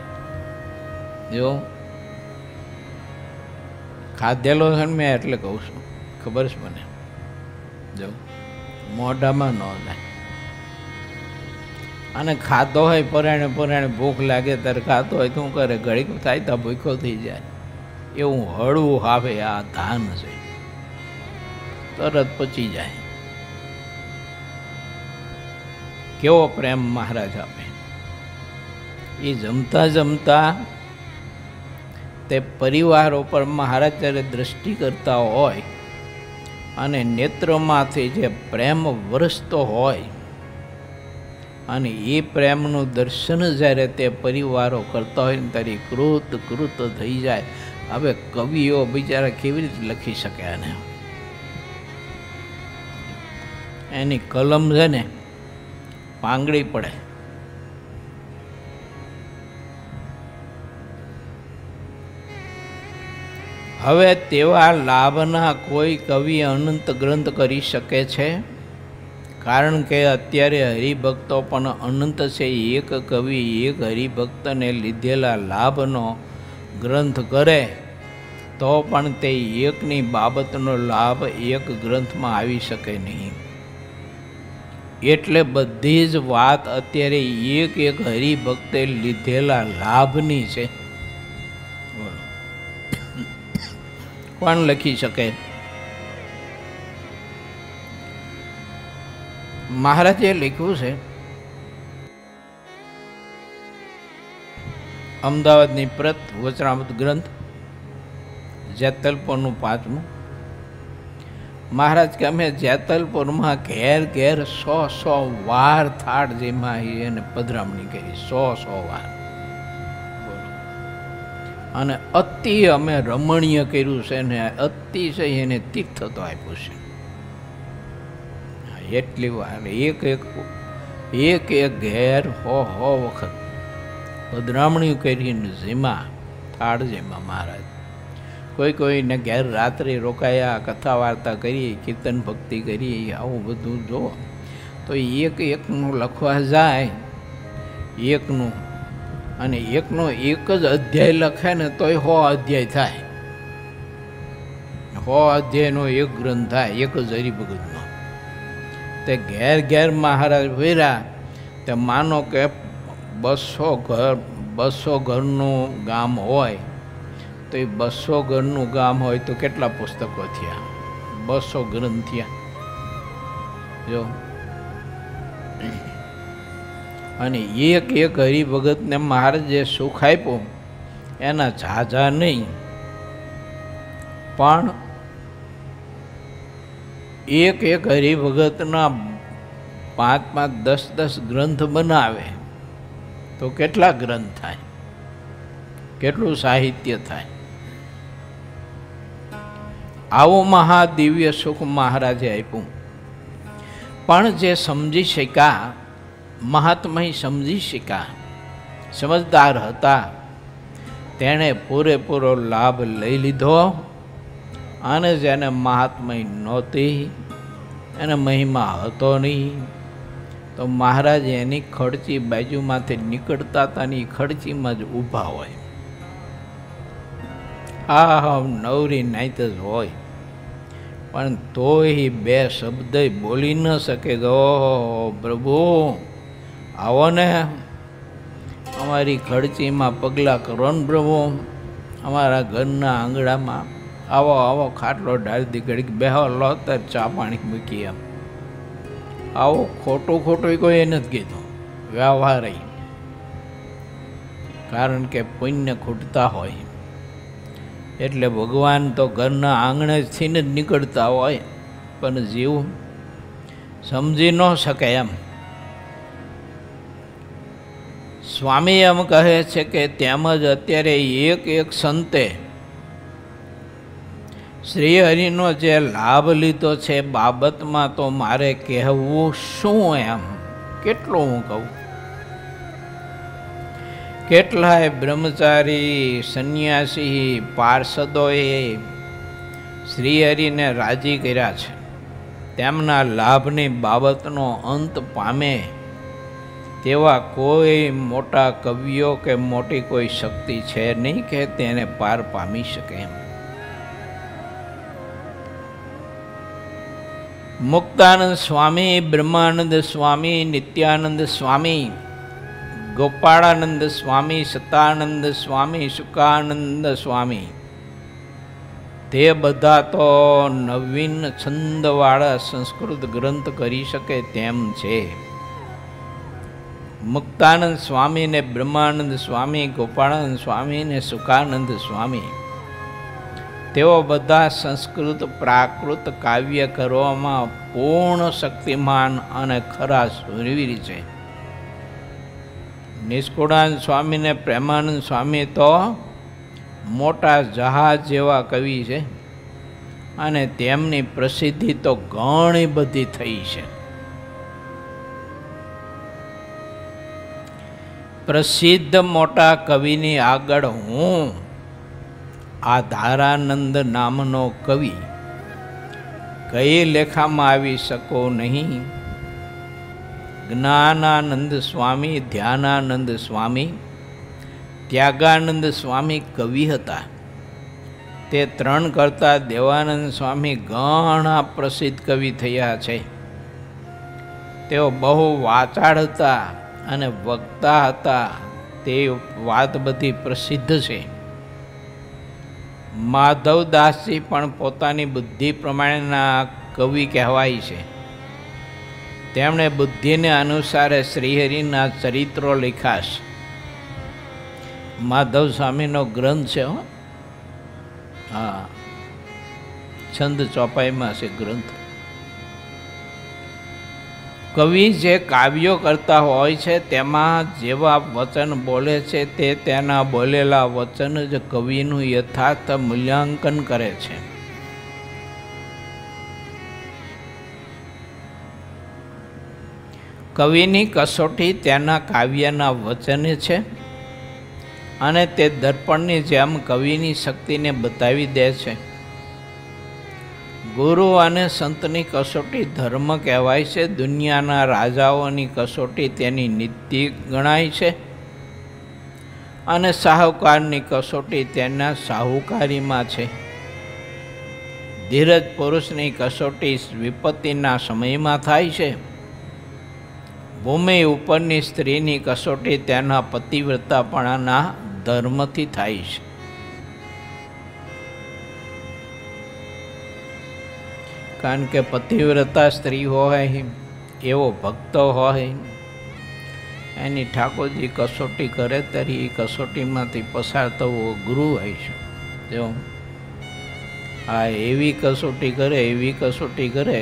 જો ખાધેલો છે ને મેં એટલે કહું છું, ખબર છે મને. જો મોઢામાં ન જાય. અને ખાધો હોય પરાણે ભૂખ લાગે ત્યારે ખાતો હોય શું કરે, ઘડીક થાય તો ભૂખો થઈ જાય. એવું હળવું આવે આ ધાન છે, તરત પચી જાય. કેવો પ્રેમ મહારાજ આપે. એ જમતા જમતા તે પરિવાર ઉપર મહારાજ જ્યારે દ્રષ્ટિ કરતા હોય અને નેત્રમાંથી જે પ્રેમ વરસતો હોય, અને એ પ્રેમનું દર્શન જ્યારે તે પરિવારો કરતા હોય ને ત્યારે કૃત થઈ જાય. હવે કવિઓ બિચારા કેવી રીતે લખી શકે આને? એની કલમ છે ને પાંગળી પડે. હવે તેવા લાભના કોઈ કવિ અનંત ગ્રંથ કરી શકે છે? કારણ કે અત્યારે હરિભક્તો પણ અનંત છે. એક કવિ એક હરિભક્તને લીધેલા લાભનો ગ્રંથ કરે તો પણ તે એકની બાબતનો લાભ એક ગ્રંથમાં આવી શકે નહીં. એટલે બધી જ વાત અત્યારે એક હરિભક્તે લીધેલા લાભની છે. કોણ લખી શકે? મહારાજે લખ્યું છે, અમદાવાદની પ્રત વચનામૃત ગ્રંથ જેતલપુરનું 5મું. મહારાજ કે અમે જેતલપુરમાં ઘેર 100 વાર થાળ જેમાં એને પધરામણી કરી, 100 વાર. અને અતિ અમે રમણીય કર્યું છે ને અતિશય એને તીર્થ તો આપ્યું છે. એટલી વાર એક ઘેર 100 વખત પધરામણી કરીને જેમાં થાળ જેમાં મહારાજ કોઈને ઘેર રાત્રે રોકાયા, કથા વાર્તા કરી, કીર્તન ભક્તિ કરી, આવું બધું જો તો એકનું લખવા જાય એકનું, અને એકનો એક જ અધ્યાય લખે ને તોય 100 અધ્યાય થાય. 100 અધ્યાયનો એક ગ્રંથ થાય, એક જ હરિભગતનો. તે ઘેર મહારાજ ભર્યા. તે માનો કે 200 ઘરનું ગામ હોય તો એ 200 ઘરનું ગામ હોય તો કેટલા પુસ્તકો થયા? 200 ગ્રંથ થયા. જો અને એક હરિભગતને મહારાજે સુખ આપ્યું એના ઝાઝા નહીં, પણ એક હરિભગતના 5 10 ગ્રંથ બનાવે તો કેટલા ગ્રંથ થાય, કેટલું સાહિત્ય થાય. આવું મહાદિવ્ય સુખ મહારાજે આપ્યું. પણ જે સમજી શક્યા, મહાત્મા સમજી શક્યા, સમજદાર હતા, તેણે પૂરેપૂરો લાભ લઈ લીધો. અને જેને મહાત્મા નહોતી, એને મહિમા હતો નહીં, તો મહારાજ એની ખડચી બાજુમાંથી નીકળતા હતા ને એ ખડચીમાં જ ઊભા હોય. નવરી નાઈત જ હોય, પણ તોય બે શબ્દ બોલી ન શકે કે ઓહો પ્રભુ આવો ને, અમારી ખડચીમાં પગલાં કરો ને પ્રભુ, અમારા ઘરના આંગણામાં આવો આવો, ખાટલો ઢાળી ઘડીક બેહો લો તાર ચા પાણી મૂકી. એમ આવો ખોટું ખોટું કોઈ નથી કીધું, વ્યવહાર. કારણ કે પુણ્ય ખૂટતા હોય એટલે ભગવાન તો ઘરના આંગણેથી જ નીકળતા હોય, પણ જીવ સમજી ન શકે. એમ સ્વામી એમ કહે છે કે તેમજ અત્યારે એક સંતે શ્રી હરિનો જે લાભ લીધો છે બાબતમાં તો મારે કહેવું શું? એમ કેટલું હું કહું. કેટલાય બ્રહ્મચારી સંન્યાસી પાર્ષદોએ શ્રી હરિને રાજી કર્યા છે. તેમના લાભની બાબતનો અંત પામે તેવા કોઈ મોટા કવિઓ કે મોટી કોઈ શક્તિ છે નહીં કે તેને પાર પામી શકે. એમ મુક્તાનંદ સ્વામી, બ્રહ્માનંદ સ્વામી, નિત્યાનંદ સ્વામી, ગોપાળાનંદ સ્વામી, સતાનંદ સ્વામી, સુકાનંદ સ્વામી, તે બધા તો નવીન છંદવાળા સંસ્કૃત ગ્રંથ કરી શકે તેમ છે. મુક્તાનંદ સ્વામી ને બ્રહ્માનંદ સ્વામી, ગોપાળાનંદ સ્વામી ને સુકાનંદ સ્વામી, તેઓ બધા સંસ્કૃત પ્રાકૃત કાવ્ય કરવામાં પૂર્ણ શક્તિમાન અને ખરા સુરવીર છે. નિષ્કુળાનંદ સ્વામી ને પ્રેમાનંદ સ્વામી તો મોટા જહાજ જેવા કવિ છે અને તેમની પ્રસિદ્ધિ તો ઘણી બધી થઈ છે. પ્રસિદ્ધ મોટા કવિની આગળ હું આ ધારાનંદ નામનો કવિ કઈ લેખામાં આવી શકો નહીં. જ્ઞાનાનંદ સ્વામી, ધ્યાનાનંદ સ્વામી, ત્યાગાનંદ સ્વામી કવિ હતા. તે ત્રણ કરતા દેવાનંદ સ્વામી ઘણા પ્રસિદ્ધ કવિ થયા છે. તેઓ બહુ વાચાળ હતા અને વક્તા હતા, તે વાત બધી પ્રસિદ્ધ છે. માધવદાસજી પણ પોતાની બુદ્ધિ પ્રમાણેના કવિ કહેવાય છે. તેમણે બુદ્ધિને અનુસારે શ્રીહરિના ચરિત્રો લખ્યા છે. માધવ સ્વામીનો ગ્રંથ છે. હા, છંદ ચોપાઈમાં છે ગ્રંથ. કવિ જે કાવ્યો કરતા હોય છે તેમાં જેવા વચન બોલે છે તે તેના બોલેલા વચન જ કવિનું યથાર્થ મૂલ્યાંકન કરે છે. કવિની કસોટી તેના કાવ્યના વચને છે અને તે દર્પણની જેમ કવિની શક્તિને બતાવી દે છે. ગુરુ અને સંતની કસોટી ધર્મ કહેવાય છે. દુનિયાના રાજાઓની કસોટી તેની નીતિ ગણાય છે અને સાહુકારની કસોટી તેના સાહુકારીમાં છે. ધીરજ પુરુષની કસોટી વિપત્તિના સમયમાં થાય છે. ભૂમિ ઉપરની સ્ત્રીની કસોટી તેના પતિવ્રતાપણાના ધર્મથી થાય છે. કારણ કે પતિવ્રતા સ્ત્રી હોય, એવો ભક્ત હોય, એની ઠાકોરજી કસોટી કરે ત્યારે એ કસોટીમાંથી પસાર થવું અઘરું હોય છે. જો આ એવી કસોટી કરે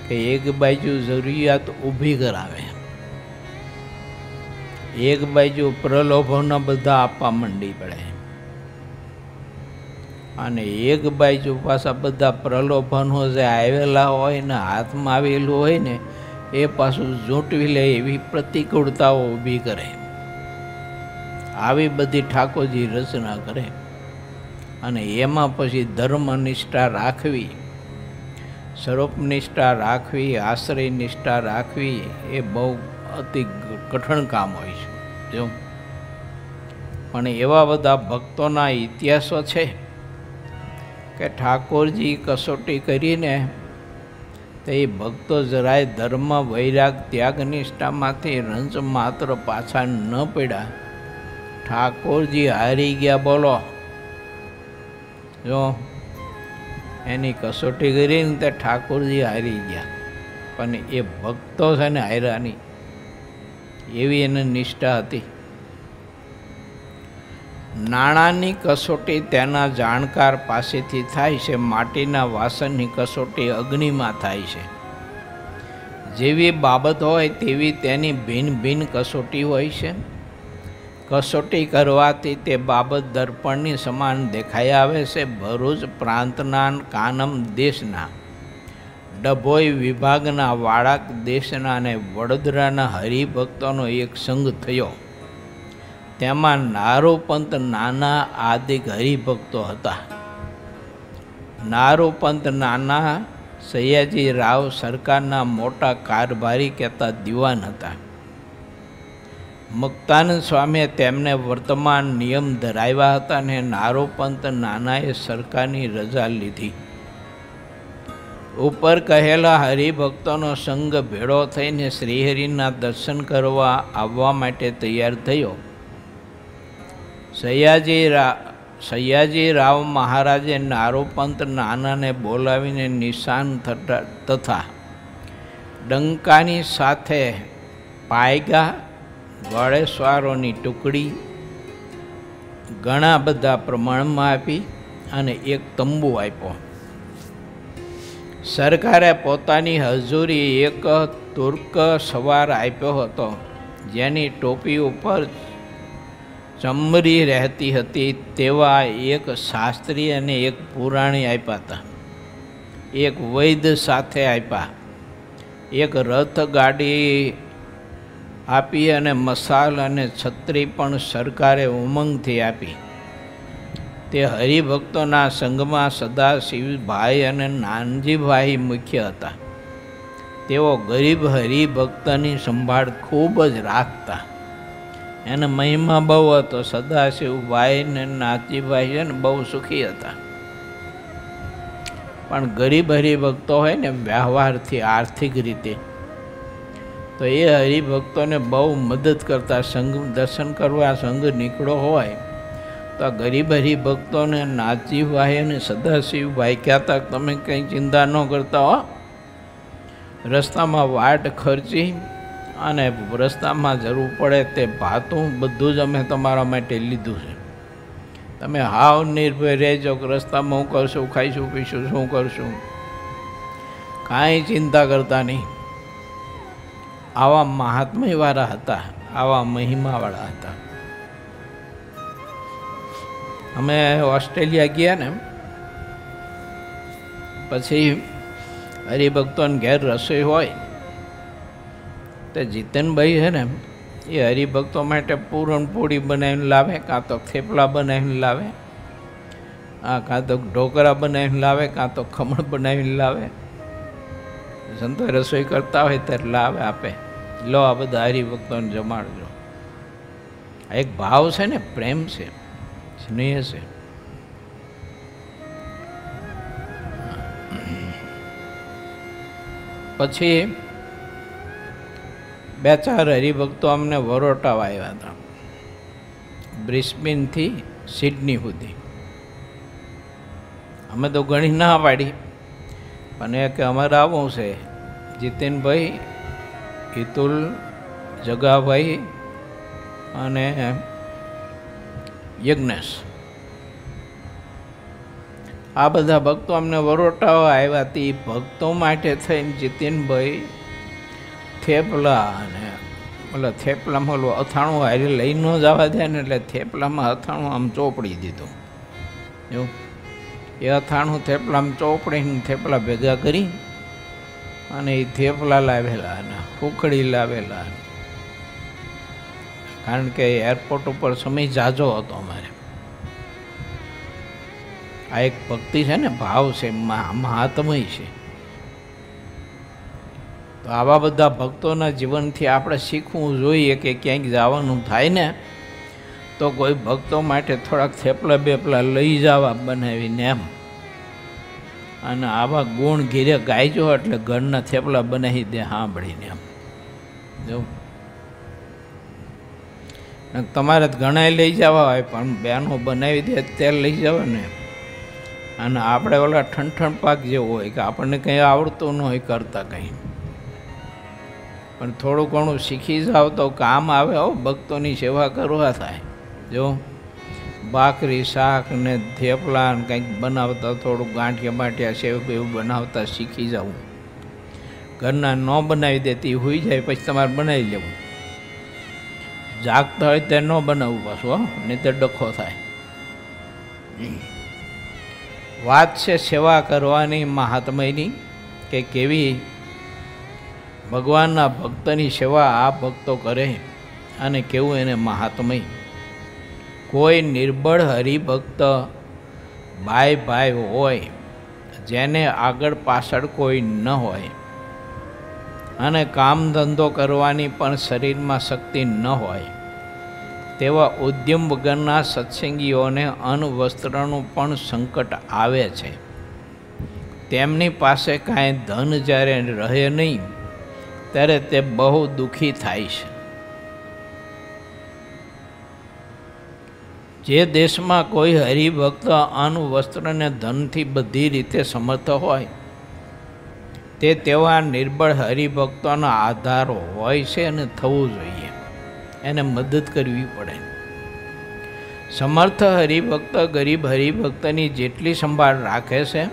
કે એક બાજુ જરૂરિયાત ઊભી કરાવે, એક બાજુ પ્રલોભનો બધા આપવા માંડી પડે, અને એક બાજુ પાછા બધા પ્રલોભનો જે આવેલા હોય ને હાથમાં આવેલું હોય ને એ પાછું ઝૂંટવી લે એવી પ્રતિકૂળતાઓ ઊભી કરે. આવી બધી ઠાકોરજી રચના કરે અને એમાં પછી ધર્મનિષ્ઠા રાખવી, સ્વરૂપનિષ્ઠા રાખવી, આશ્રય નિષ્ઠા રાખવી એ બહુ અતિ કઠણ કામ હોય છે. જો પણ એવા બધા ભક્તોના ઇતિહાસો છે કે ઠાકોરજી કસોટી કરીને તો એ ભક્તો જરાય ધર્મ વૈરાગ ત્યાગ નિષ્ઠામાંથી રંજ માત્ર પાછા ન પડ્યા. ઠાકોરજી હારી ગયા. બોલો, જો એની કસોટી કરીને તે ઠાકોરજી હારી ગયા, પણ એ ભક્તો છે ને હાર્યા નહીં, એવી એને નિષ્ઠા હતી. નાણાંની કસોટી તેના જાણકાર પાસેથી થાય છે, માટીના વાસણની કસોટી અગ્નિમાં થાય છે. જેવી બાબત હોય તેવી તેની ભિન્ન ભિન્ન કસોટી હોય છે. કસોટી કરવાથી તે બાબત દર્પણની સમાન દેખાઈ આવે છે. ભરૂચ પ્રાંતના કાનમ દેશના, ડભોઈ વિભાગના વાળાક દેશના અને વડોદરાના હરિભક્તોનો એક સંઘ થયો. તેમાં નારોપંત નાના આદિક હરિભક્તો હતા. નારોપંત નાના સયાજી રાવ સરકારના મોટા કારભારી કહેતા દિવાન હતા. મુક્તાનંદ સ્વામીએ તેમને વર્તમાન નિયમ ધરાવ્યા હતા અને નારોપંત નાનાએ સરકારની રજા લીધી. ઉપર કહેલા હરિભક્તોનો સંઘ ભેળો થઈને શ્રીહરિના દર્શન કરવા આવવા માટે તૈયાર થયો. સયાજી રાવ મહારાજે નારોપંત નાનાને બોલાવીને નિશાન તથા ડંકાની સાથે પાયગા, ઘોડેસવારોની ટુકડી ઘણા બધા પ્રમાણમાં આપી અને એક તંબુ આપ્યો. સરકારે પોતાની હજૂરી એક તુર્ક સવાર આપ્યો હતો, જેની ટોપી ઉપર ચમરી રહેતી હતી. તેવા એક શાસ્ત્રી અને એક પુરાણી આપ્યા હતા. એક વૈદ સાથે આપ્યા. એક રથ ગાડી આપી અને મસાલ અને છત્રી પણ સરકારે ઉમંગથી આપી. તે હરિભક્તોના સંઘમાં સદાશિવભાઈ અને નાનજીભાઈ મુખ્ય હતા. તેઓ ગરીબ હરિભક્તની સંભાળ ખૂબ જ રાખતા. એને મહિમા બહુ હતો. સદાશિવભાઈ ને નાથજીભાઈ છે ને બહુ સુખી હતા. પણ ગરીબ હરિભક્તો હોય ને વ્યવહારથી, આર્થિક રીતે, તો એ હરિભક્તોને બહુ મદદ કરતા. સંઘ દર્શન કરવા સંઘ નીકળો હોય તો ગરીબ હરિભક્તોને નાથજીભાઈ અને સદાશિવભાઈ કહેતા, તમે કંઈ ચિંતા ન કરતા હો, રસ્તામાં વાટ ખર્ચી અને રસ્તામાં જરૂર પડે તે ભાતું બધું જ અમે તમારા માટે લીધું છે. તમે હાવ નિર્ભય રહેજો કે રસ્તામાં હું કરશું, ખાઈશું, પીશું, શું કરશું, કાંઈ ચિંતા કરતા નહીં. આવા મહાત્મ્યવાળા હતા, આવા મહિમાવાળા હતા. અમે ઓસ્ટ્રેલિયા ગયા ને પછી હરિભક્તોને ઘેર રસોઈ હોય તો જીતનભાઈ છે ને એ હરિભક્તો માટે પૂરણપોળી બનાવીને લાવે, કાં તો થેપલા બનાવીને લાવે, કાં તો ઢોકળા બનાવીને લાવે, કાં તો ખમણ બનાવીને લાવે. સંતો રસોઈ કરતા હોય ત્યારે લાવે, આપે, લો આ બધા હરિભક્તોને જમાડજો. આ એક ભાવ છે ને, પ્રેમ છે, સ્નેહ છે. પછી 2-4 હરિભક્તો અમને વરોટાવા આવ્યા હતા, બ્રિસ્બેનથી સિડની સુધી. અમે તો ઘણી ના પાડી, પણ એ કે અમારે આવવું છે. જીતેનભાઈ, હિતુલ, જગાભાઈ અને યજ્ઞેશ, આ બધા ભક્તો અમને વરોટાવા આવ્યા હતી. ભક્તો માટે થઈને જીતેનભાઈ થેપલા અને ઓલા થેપલામાં ઓલું અથાણું હારે લઈ ન જવા દે ને, એટલે થેપલામાં અથાણું આમ ચોપડી દીધું. એવું એ અથાણું થેપલામાં ચોપડીને થેપલા ભેગા કરી અને એ થેપલા લાવેલા અને ઉખડી લાવેલા. કારણ કે એરપોર્ટ ઉપર સમય ઝાઝો હતો અમારે. આ એક ભક્તિ છે ને, ભાવ છે, મહાત્મય છે. તો આવા બધા ભક્તોના જીવનથી આપણે શીખવું જોઈએ કે ક્યાંક જવાનું થાય ને તો કોઈ ભક્તો માટે થોડાક થેપલા બેપલા લઈ જવા બનાવીને, એમ અને આવા ગુણ ઘીરે ગાયજો એટલે ઘરના થેપલા બનાવી દે સાંભળીને એમ જો. તમારે ઘણા લઈ જવા હોય પણ બેનો બનાવી દે ત્યારે લઈ જવા ને. અને આપણે ઓલા ઠંઠણ પાક જેવો હોય કે આપણને કંઈ આવડતું ન હોય કરતા કંઈ, પણ થોડું ઘણું શીખી જાવ તો કામ આવે. હો, ભક્તોની સેવા કરવા થાય. જો ભાખરી શાક ને થેપલા ને કંઈક બનાવતા, થોડુંક ગાંઠિયા બાંઠિયા સેવ બેવ બનાવતા શીખી જવું. ઘરના ન બનાવી દેતી હોઈ જાય પછી તમારે બનાવી લેવું. જાગતા હોય તે ન બનાવવું પાછું, નહીં તો ડખો થાય. વાત છે સેવા કરવાની મહાત્મ્યની, કે કેવી ભગવાનના ભક્તની સેવા આ ભક્તો કરે અને કેવું એને મહાત્મય. કોઈ નિર્બળ હરિભક્ત ભાઈ હોય, જેને આગળ પાછળ કોઈ ન હોય અને કામ ધંધો કરવાની પણ શરીરમાં શક્તિ ન હોય, તેવા ઉદ્યમ વગરના સત્સંગીઓને અન્ન વસ્ત્રનું પણ સંકટ આવે છે. તેમની પાસે કાંઈ ધન જ્યારે રહે નહીં ત્યારે તે બહુ દુઃખી થાય છે. જે દેશમાં કોઈ હરિભક્ત અન્ન વસ્ત્ર અને ધનથી બધી રીતે સમર્થ હોય, તે તેવા નિર્બળ હરિભક્તોનો આધાર હોય છે અને થવું જોઈએ. એને મદદ કરવી પડે. સમર્થ હરિભક્ત ગરીબ હરિભક્તની જેટલી સંભાળ રાખે છે,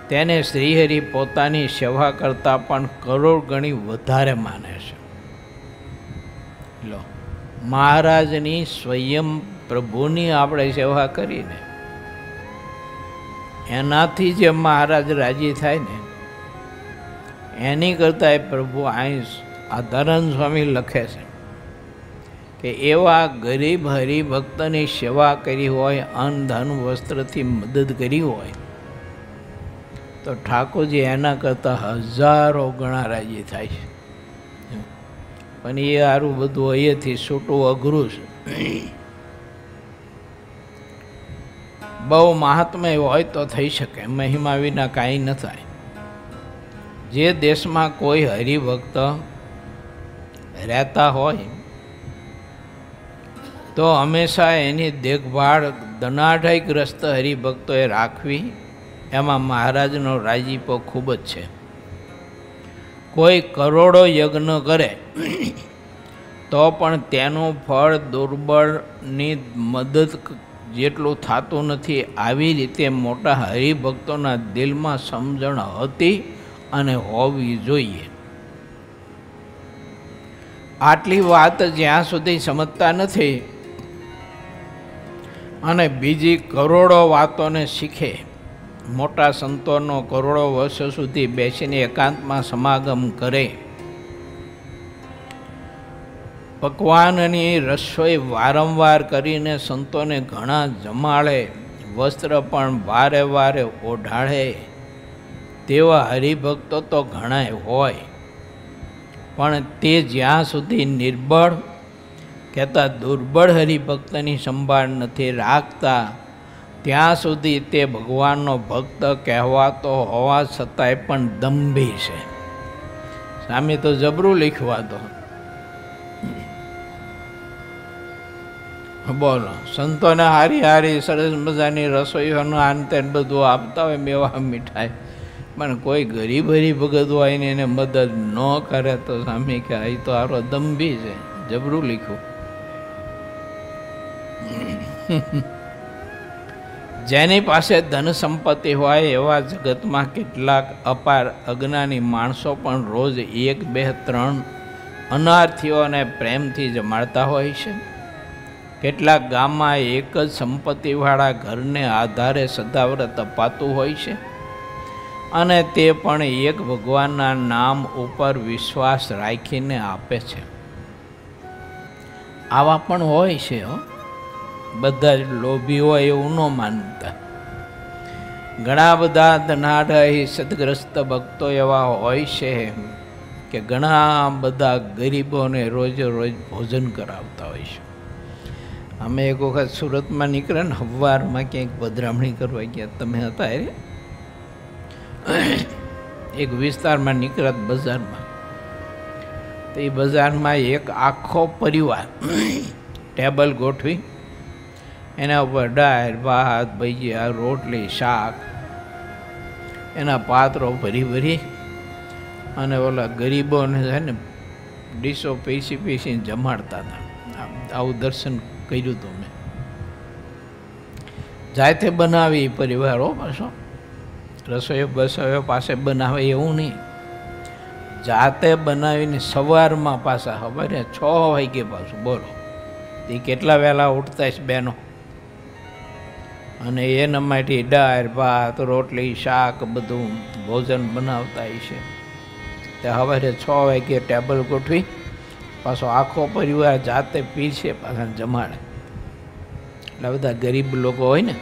તેને શ્રીહરિ પોતાની સેવા કરતાં પણ કરોડ ગણી વધારે માને છે. લો, મહારાજની સ્વયં પ્રભુની આપણે સેવા કરીને એનાથી જે મહારાજ રાજી થાય ને, એની કરતાં પ્રભુ અહીં આધારાનંદ સ્વામી લખે છે કે એવા ગરીબ હરિભક્તની સેવા કરી હોય, અન્ન ધન વસ્ત્રથી મદદ કરી હોય, તો ઠાકોરજી એના કરતાં હજારો ગણા રાજી થાય છે. પણ એ સારું બધું અહીંયાથી છૂટું અઘરું છે. બહુ મહાત્મય હોય તો થઈ શકે, મહિમા વિના કાંઈ ન થાય. જે દેશમાં કોઈ હરિભક્ત રહેતા હોય તો હંમેશા એની દેખભાળ ધનાઢયગ્રસ્ત હરિભક્તોએ રાખવી. એમાં મહારાજનો રાજીપો ખૂબ જ છે. કોઈ કરોડો યજ્ઞ કરે તો પણ તેનું ફળ દુર્બળની મદદ જેટલું થતું નથી. આવી રીતે મોટા હરિભક્તોના દિલમાં સમજણ હતી અને હોવી જોઈએ. આટલી વાત જ્યાં સુધી સમજતા નથી અને બીજી કરોડો વાતોને શીખે, મોટા સંતોનો કરોડો વર્ષો સુધી બેસીને એકાંતમાં સમાગમ કરે, પકવાનની રસોઈ વારંવાર કરીને સંતોને ઘણા જમાડે, વસ્ત્ર પણ વારે વારે ઓઢાડે, તેવા હરિભક્તો તો ઘણાય હોય. પણ તે જ્યાં સુધી નિર્બળ કહેતા દુર્બળ હરિભક્તની સંભાળ નથી રાખતા, ત્યાં સુધી તે ભગવાનનો ભક્ત કહેવાતો હોવા છતાંય પણ દંભી છે. સામે તો જબરું લખવાતો. બોલો, સંતોને હારી હારી સરસ મજાની રસોઈઓનું આનતે બધું આપતા હોય, મેવા મીઠાઈ, પણ કોઈ ગરીબ હરિભગત હોય ને એને મદદ ન કરે તો સામે કે આ તો આરો દંભી છે. જબરું લખ્યું. જેની પાસે ધન સંપત્તિ હોય એવા જગતમાં કેટલાક અપાર અજ્ઞાની માણસો પણ રોજ 1, 2, 3 અનાર્થીઓને પ્રેમથી જમાડતા હોય છે. કેટલાક ગામમાં એક જ સંપત્તિવાળા ઘરને આધારે સદાવ્રત અપાતું હોય છે, અને તે પણ એક ભગવાનના નામ ઉપર વિશ્વાસ રાખીને આપે છે. આવા પણ હોય છે. બધા જ લોભી હોય એવું ન માનતા. ઘણા બધા ધનાઢ્ય સદગ્રસ્ત ભક્તો એવા હોય છે કે ઘણા બધા ગરીબોને રોજે રોજ ભોજન કરાવતા હોય છે. અમે એક વખત સુરતમાં નીકળ્યા ને, સવારમાં ક્યાંક પધરામણી કરવા ગયા. તમે હતા એક વિસ્તારમાં નીકળત બજારમાં, તો એ બજારમાં એક આખો પરિવાર ટેબલ ગોઠવી એના ઉપર દાળ ભાત ભજીયા રોટલી શાક એના પાત્રો ભરી ભરી અને ઓલા ગરીબોને છે ને ડીશો પીસી પીસીને જમાડતા હતા. આવું દર્શન કર્યું હતું મેં. જાતે બનાવી પરિવારો પાછો રસોઈઓ બસોઈઓ પાસે બનાવે એવું નહીં, જાતે બનાવીને સવારમાં પાછા સવારે 6 વાગે પાછું. બોલો એ કેટલા વહેલા ઉઠતા છે બહેનો, અને એના માટે દાળ ભાત રોટલી શાક બધું ભોજન બનાવતા છે. ત્યાં સવારે 6 વાગે ટેબલ ગોઠવી પાછો આખો પરિવાર જાતે પીરસે પાછા જમાડે. એટલે બધા ગરીબ લોકો હોય ને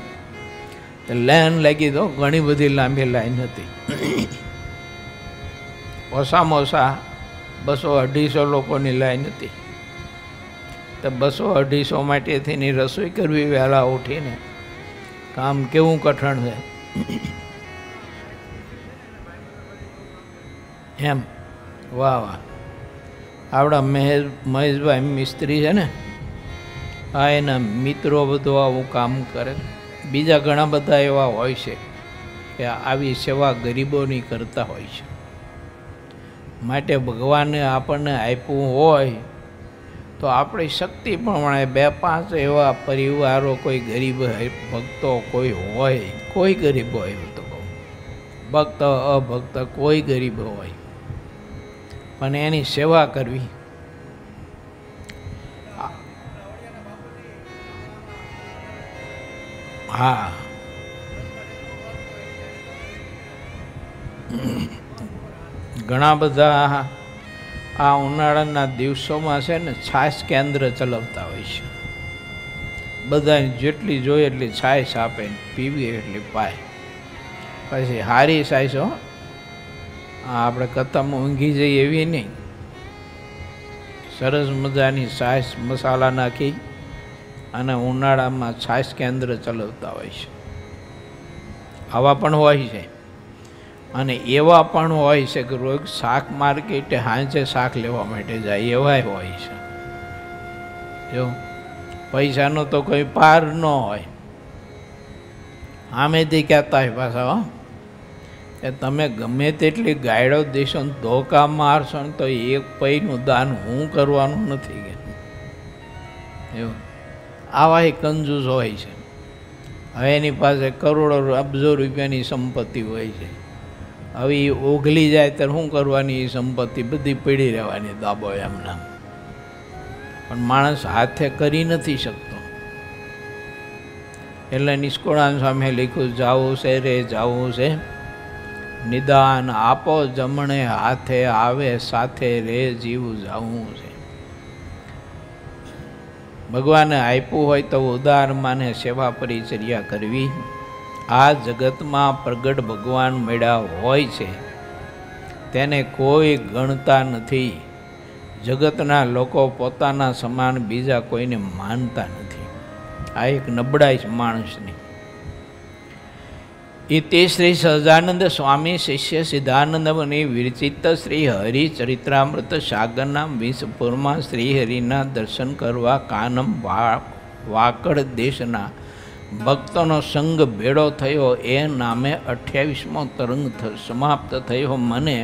તો લાઈન લાગી, તો ઘણી બધી લાંબી લાઈન હતી. ઓછામાં ઓછા 200-250 લોકોની લાઈન હતી. તો 200-250 માટે થઈને રસોઈ કરવી વહેલા ઉઠીને કામ કેવું કઠણ છે એમ. વાહ વાહ. આપણા મહેશભાઈ મિસ્ત્રી છે ને, આ એના મિત્રો બધું આવું કામ કરે. બીજા ઘણા બધા એવા હોય છે કે આવી સેવા ગરીબોની કરતા હોય છે. માટે ભગવાને આપણને આપ્યું હોય તો આપણી શક્તિ પ્રમાણે 2-5 એવા પરિવારો, કોઈ ગરીબ ભક્તો કોઈ હોય, કોઈ ગરીબ હોય તો કહું, ભક્ત અભક્ત કોઈ ગરીબ હોય પણ એની સેવા કરવી. હા, ઘણા બધા આ ઉનાળાના દિવસોમાં છે ને છાશ કેન્દ્ર ચલાવતા હોય છે. બધાને જેટલી જોઈએ એટલી છાશ આપે, પીવી એટલી પાય. પછી હારી છાશ હો, આપણે કથામાં ઊંઘી જઈએ એવી નહીં, સરસ મજાની છાશ મસાલા નાખી અને ઉનાળામાં છાશ કેન્દ્ર ચલાવતા હોય છે. આવા પણ હોય છે. અને એવા પણ હોય છે કે રોજ શાક માર્કેટે સાંજે શાક લેવા માટે જાય, એવાય હોય છે. જો પૈસાનો તો કોઈ પાર ન હોય. આમેથી કહેતા હોય પાછા કે તમે ગમે તેટલી ગાયડો દેશો ને ધોકા મારશો ને તો એક પૈનું દાન હું કરવાનું નથી કે એવું. આવા કંજૂસ હોય છે. હવે એની પાસે કરોડો અબજો રૂપિયાની સંપત્તિ હોય છે. હવે એ ઓગલી જાય ત્યારે શું કરવાની? એ સંપત્તિ બધી પડી રહેવાની દાબો એમના. પણ માણસ હાથે કરી નથી શકતો. એટલે નિષ્કુળાન સ્વામીએ લખ્યું, જાવું છે રે જાવું છે, નિદાન આપો જમણે હાથે, આવે સાથે રે જીવ જાવું છે. ભગવાને આપ્યું હોય તો ઉદાર માને સેવા પરિચર્યા કરવી. આ જગતમાં પ્રગટ ભગવાન મળ્યા હોય છે તેને કોઈ ગણતા નથી. જગતના લોકો પોતાના સમાન બીજા કોઈને માનતા નથી. આ એક નબળાઈ છે માણસની. ઇતિ શ્રી સહજાનંદ સ્વામી શિષ્ય સિદ્ધાનંદ મુનિ વિરચિત શ્રી હરિચરિત્રામૃત સાગરના વિષપુરમાં શ્રી હરિના દર્શન કરવા કાનમ વાકડ દેશના ભક્તોનો સંગ ભેળો થયો. એ નામે 28મો તરંગ સમાપ્ત થયો. મને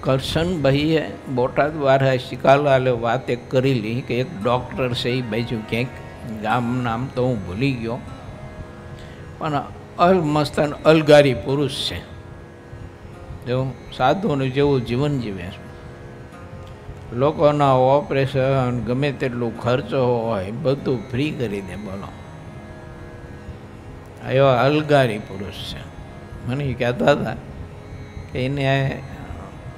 કરશનભાઈએ બોટાદવાળા શિકાલાલે વાત એક કરેલી કે એક ડૉક્ટર છે, એ બાજુ ક્યાંક ગામ નામ તો હું ભૂલી ગયો, પણ અલમસ્તન અલગારી પુરુષ છે. જેવું સાધુનું જેવું જીવન જીવે છે. લોકોના ઓપરેશન ગમે તેટલું ખર્ચો હોય બધું ફ્રી કરી દે. બોલો, એવા અલગારી પુરુષ છે. મને કહેતા હતા કે એને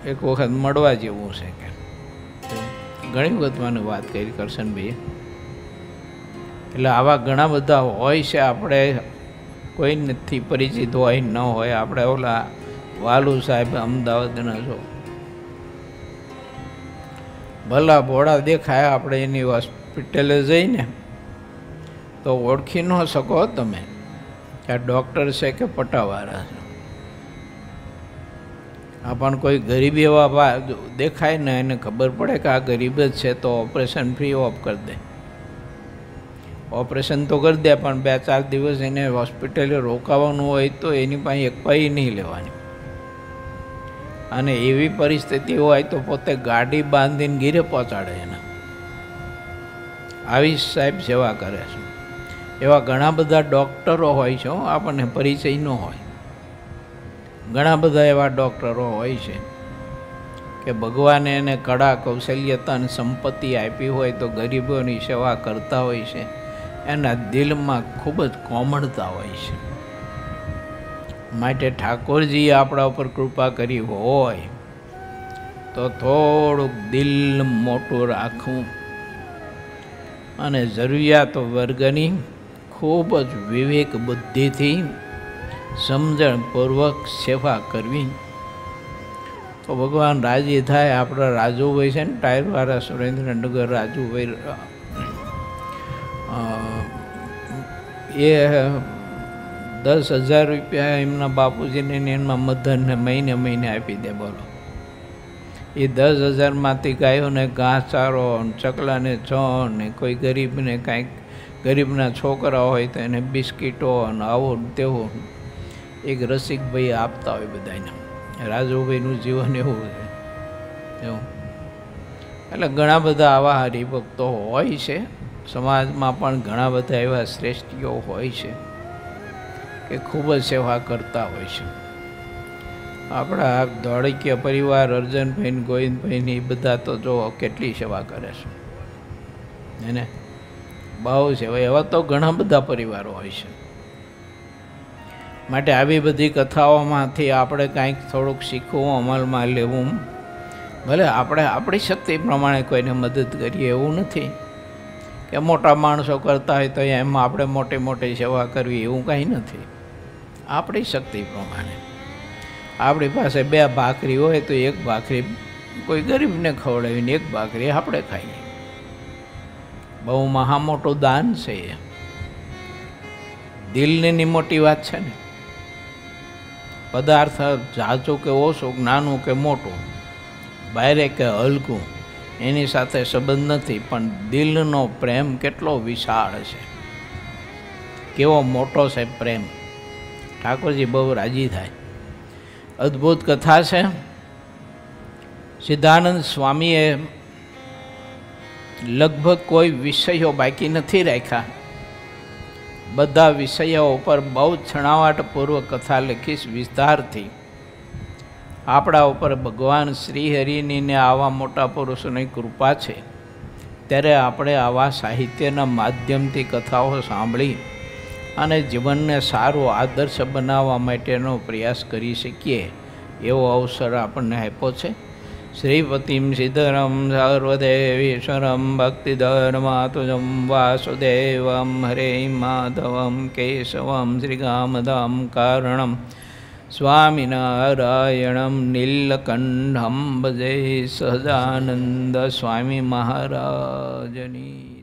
એક વખત મળવા જેવું છે કે ઘણી વખત મને વાત કરી કરશનભાઈએ. એટલે આવા ઘણા બધા હોય છે. આપણે કોઈ નથી પરિચિત હોય ન હોય. આપણે ઓલા વાલુ સાહેબ અમદાવાદના છો, ભલા ભોળા દેખાય. આપણે એની હોસ્પિટલે જઈને તો ઓળખી ન શકો તમે કે આ ડૉક્ટર છે કે પટાવાળા છે. પણ કોઈ ગરીબ એવા દેખાય ને એને ખબર પડે કે આ ગરીબ જ છે તો ઓપરેશન ફ્રી ઓફ કરી દે. ઓપરેશન તો કરી દે પણ 2-4 દિવસ એને હોસ્પિટલે રોકાવાનું હોય તો એની પાસે એક પૈ નહીં લેવાની. અને એવી પરિસ્થિતિ હોય તો પોતે ગાડી બાંધીને ઘીરે પહોંચાડે એને. આવી સાહેબ સેવા કરે છે. એવા ઘણા બધા ડૉક્ટરો હોય છે, આપણને પરિચય ન હોય. ઘણા બધા એવા ડૉક્ટરો હોય છે કે ભગવાને એને કળા કૌશલ્યતા અને સંપત્તિ આપી હોય તો ગરીબોની સેવા કરતા હોય છે. એના દિલમાં ખૂબ જ કોમળતા હોય છે. માટે ઠાકોરજીએ આપણા ઉપર કૃપા કરી હોય તો થોડુંક દિલ મોટું રાખવું અને જરૂરિયાતો વર્ગની ખૂબ જ વિવેક બુદ્ધિથી સમજણપૂર્વક સેવા કરવી તો ભગવાન રાજી થાય. આપણા રાજુભાઈ છે ને ટાયરવાળા સુરેન્દ્રનગર રાજુભાઈ, એ 10,000 રૂપિયા એમના બાપુજીને એમના મધરને મહિને આપી દે. બોલો, એ 10,000માંથી ગાયોને ઘાસચારો, ચકલાને છણ ને કોઈ ગરીબને કાંઈક, ગરીબના છોકરા હોય તો એને બિસ્કીટો અને આવું તેવું એક રસિકભાઈ આપતા હોય બધાને. રાજુભાઈનું જીવન એવું છે એવું. એટલે ઘણા બધા આવા હરિભક્તો હોય છે. સમાજમાં પણ ઘણા બધા એવા શ્રેષ્ઠીઓ હોય છે કે ખૂબ જ સેવા કરતા હોય છે. આપણા ધોળકીયા પરિવાર, અર્જનભાઈ, ગોવિંદભાઈની બધા તો જો કેટલી સેવા કરે છે એને, બહુ સેવા. એવા તો ઘણા બધા પરિવારો હોય છે. માટે આવી બધી કથાઓમાંથી આપણે કાંઈક થોડુંક શીખવું, અમલમાં લેવું. ભલે આપણે આપણી શક્તિ પ્રમાણે કોઈને મદદ કરીએ એવું નથી કે મોટા માણસો કરતા હોય તો એમાં આપણે મોટી મોટી સેવા કરવી એવું કાંઈ નથી. આપણી શક્તિ પ્રમાણે આપણી પાસે 2 ભાખરી હોય તો 1 ભાખરી કોઈ ગરીબને ખવડાવીને 1 ભાખરી આપણે ખાઈએ. બહુ મહા મોટું દાન છે એ. દિલની મોટી વાત છે ને. પદાર્થ ઝાઝું કે ઓછું, નાનું કે મોટું, બારે કે હલકું, એની સાથે સંબંધ નથી. પણ દિલનો પ્રેમ કેટલો વિશાળ છે, કેવો મોટો છે પ્રેમ. ઠાકોરજી બહુ રાજી થાય. અદ્ભુત કથા છે. સિદ્ધાનંદ સ્વામીએ લગભગ કોઈ વિષયો બાકી નથી રાખ્યા. બધા વિષયો ઉપર બહુ છણાવટપૂર્વક કથા લખીશ વિસ્તારથી. આપણા ઉપર ભગવાન શ્રી હરિની ને આવા મોટા પુરુષોની કૃપા છે ત્યારે આપણે આવા સાહિત્યના માધ્યમથી કથાઓ સાંભળી અને જીવનને સારું આદર્શ બનાવવા માટેનો પ્રયાસ કરી શકીએ એવો અવસર આપણને આપ્યો છે. શ્રીપતિમ સિદ્ધરમ સર્વદેવીશ્વરમ ભક્તિધર્માતુજમ વાસુદેવમ હરે માધવમ કેશવમ શ્રીગામદામ કારણમ સ્વામિનારાયણમ નીલકંઠમ ભજે સહજાનંદ સ્વામી મહારાજની.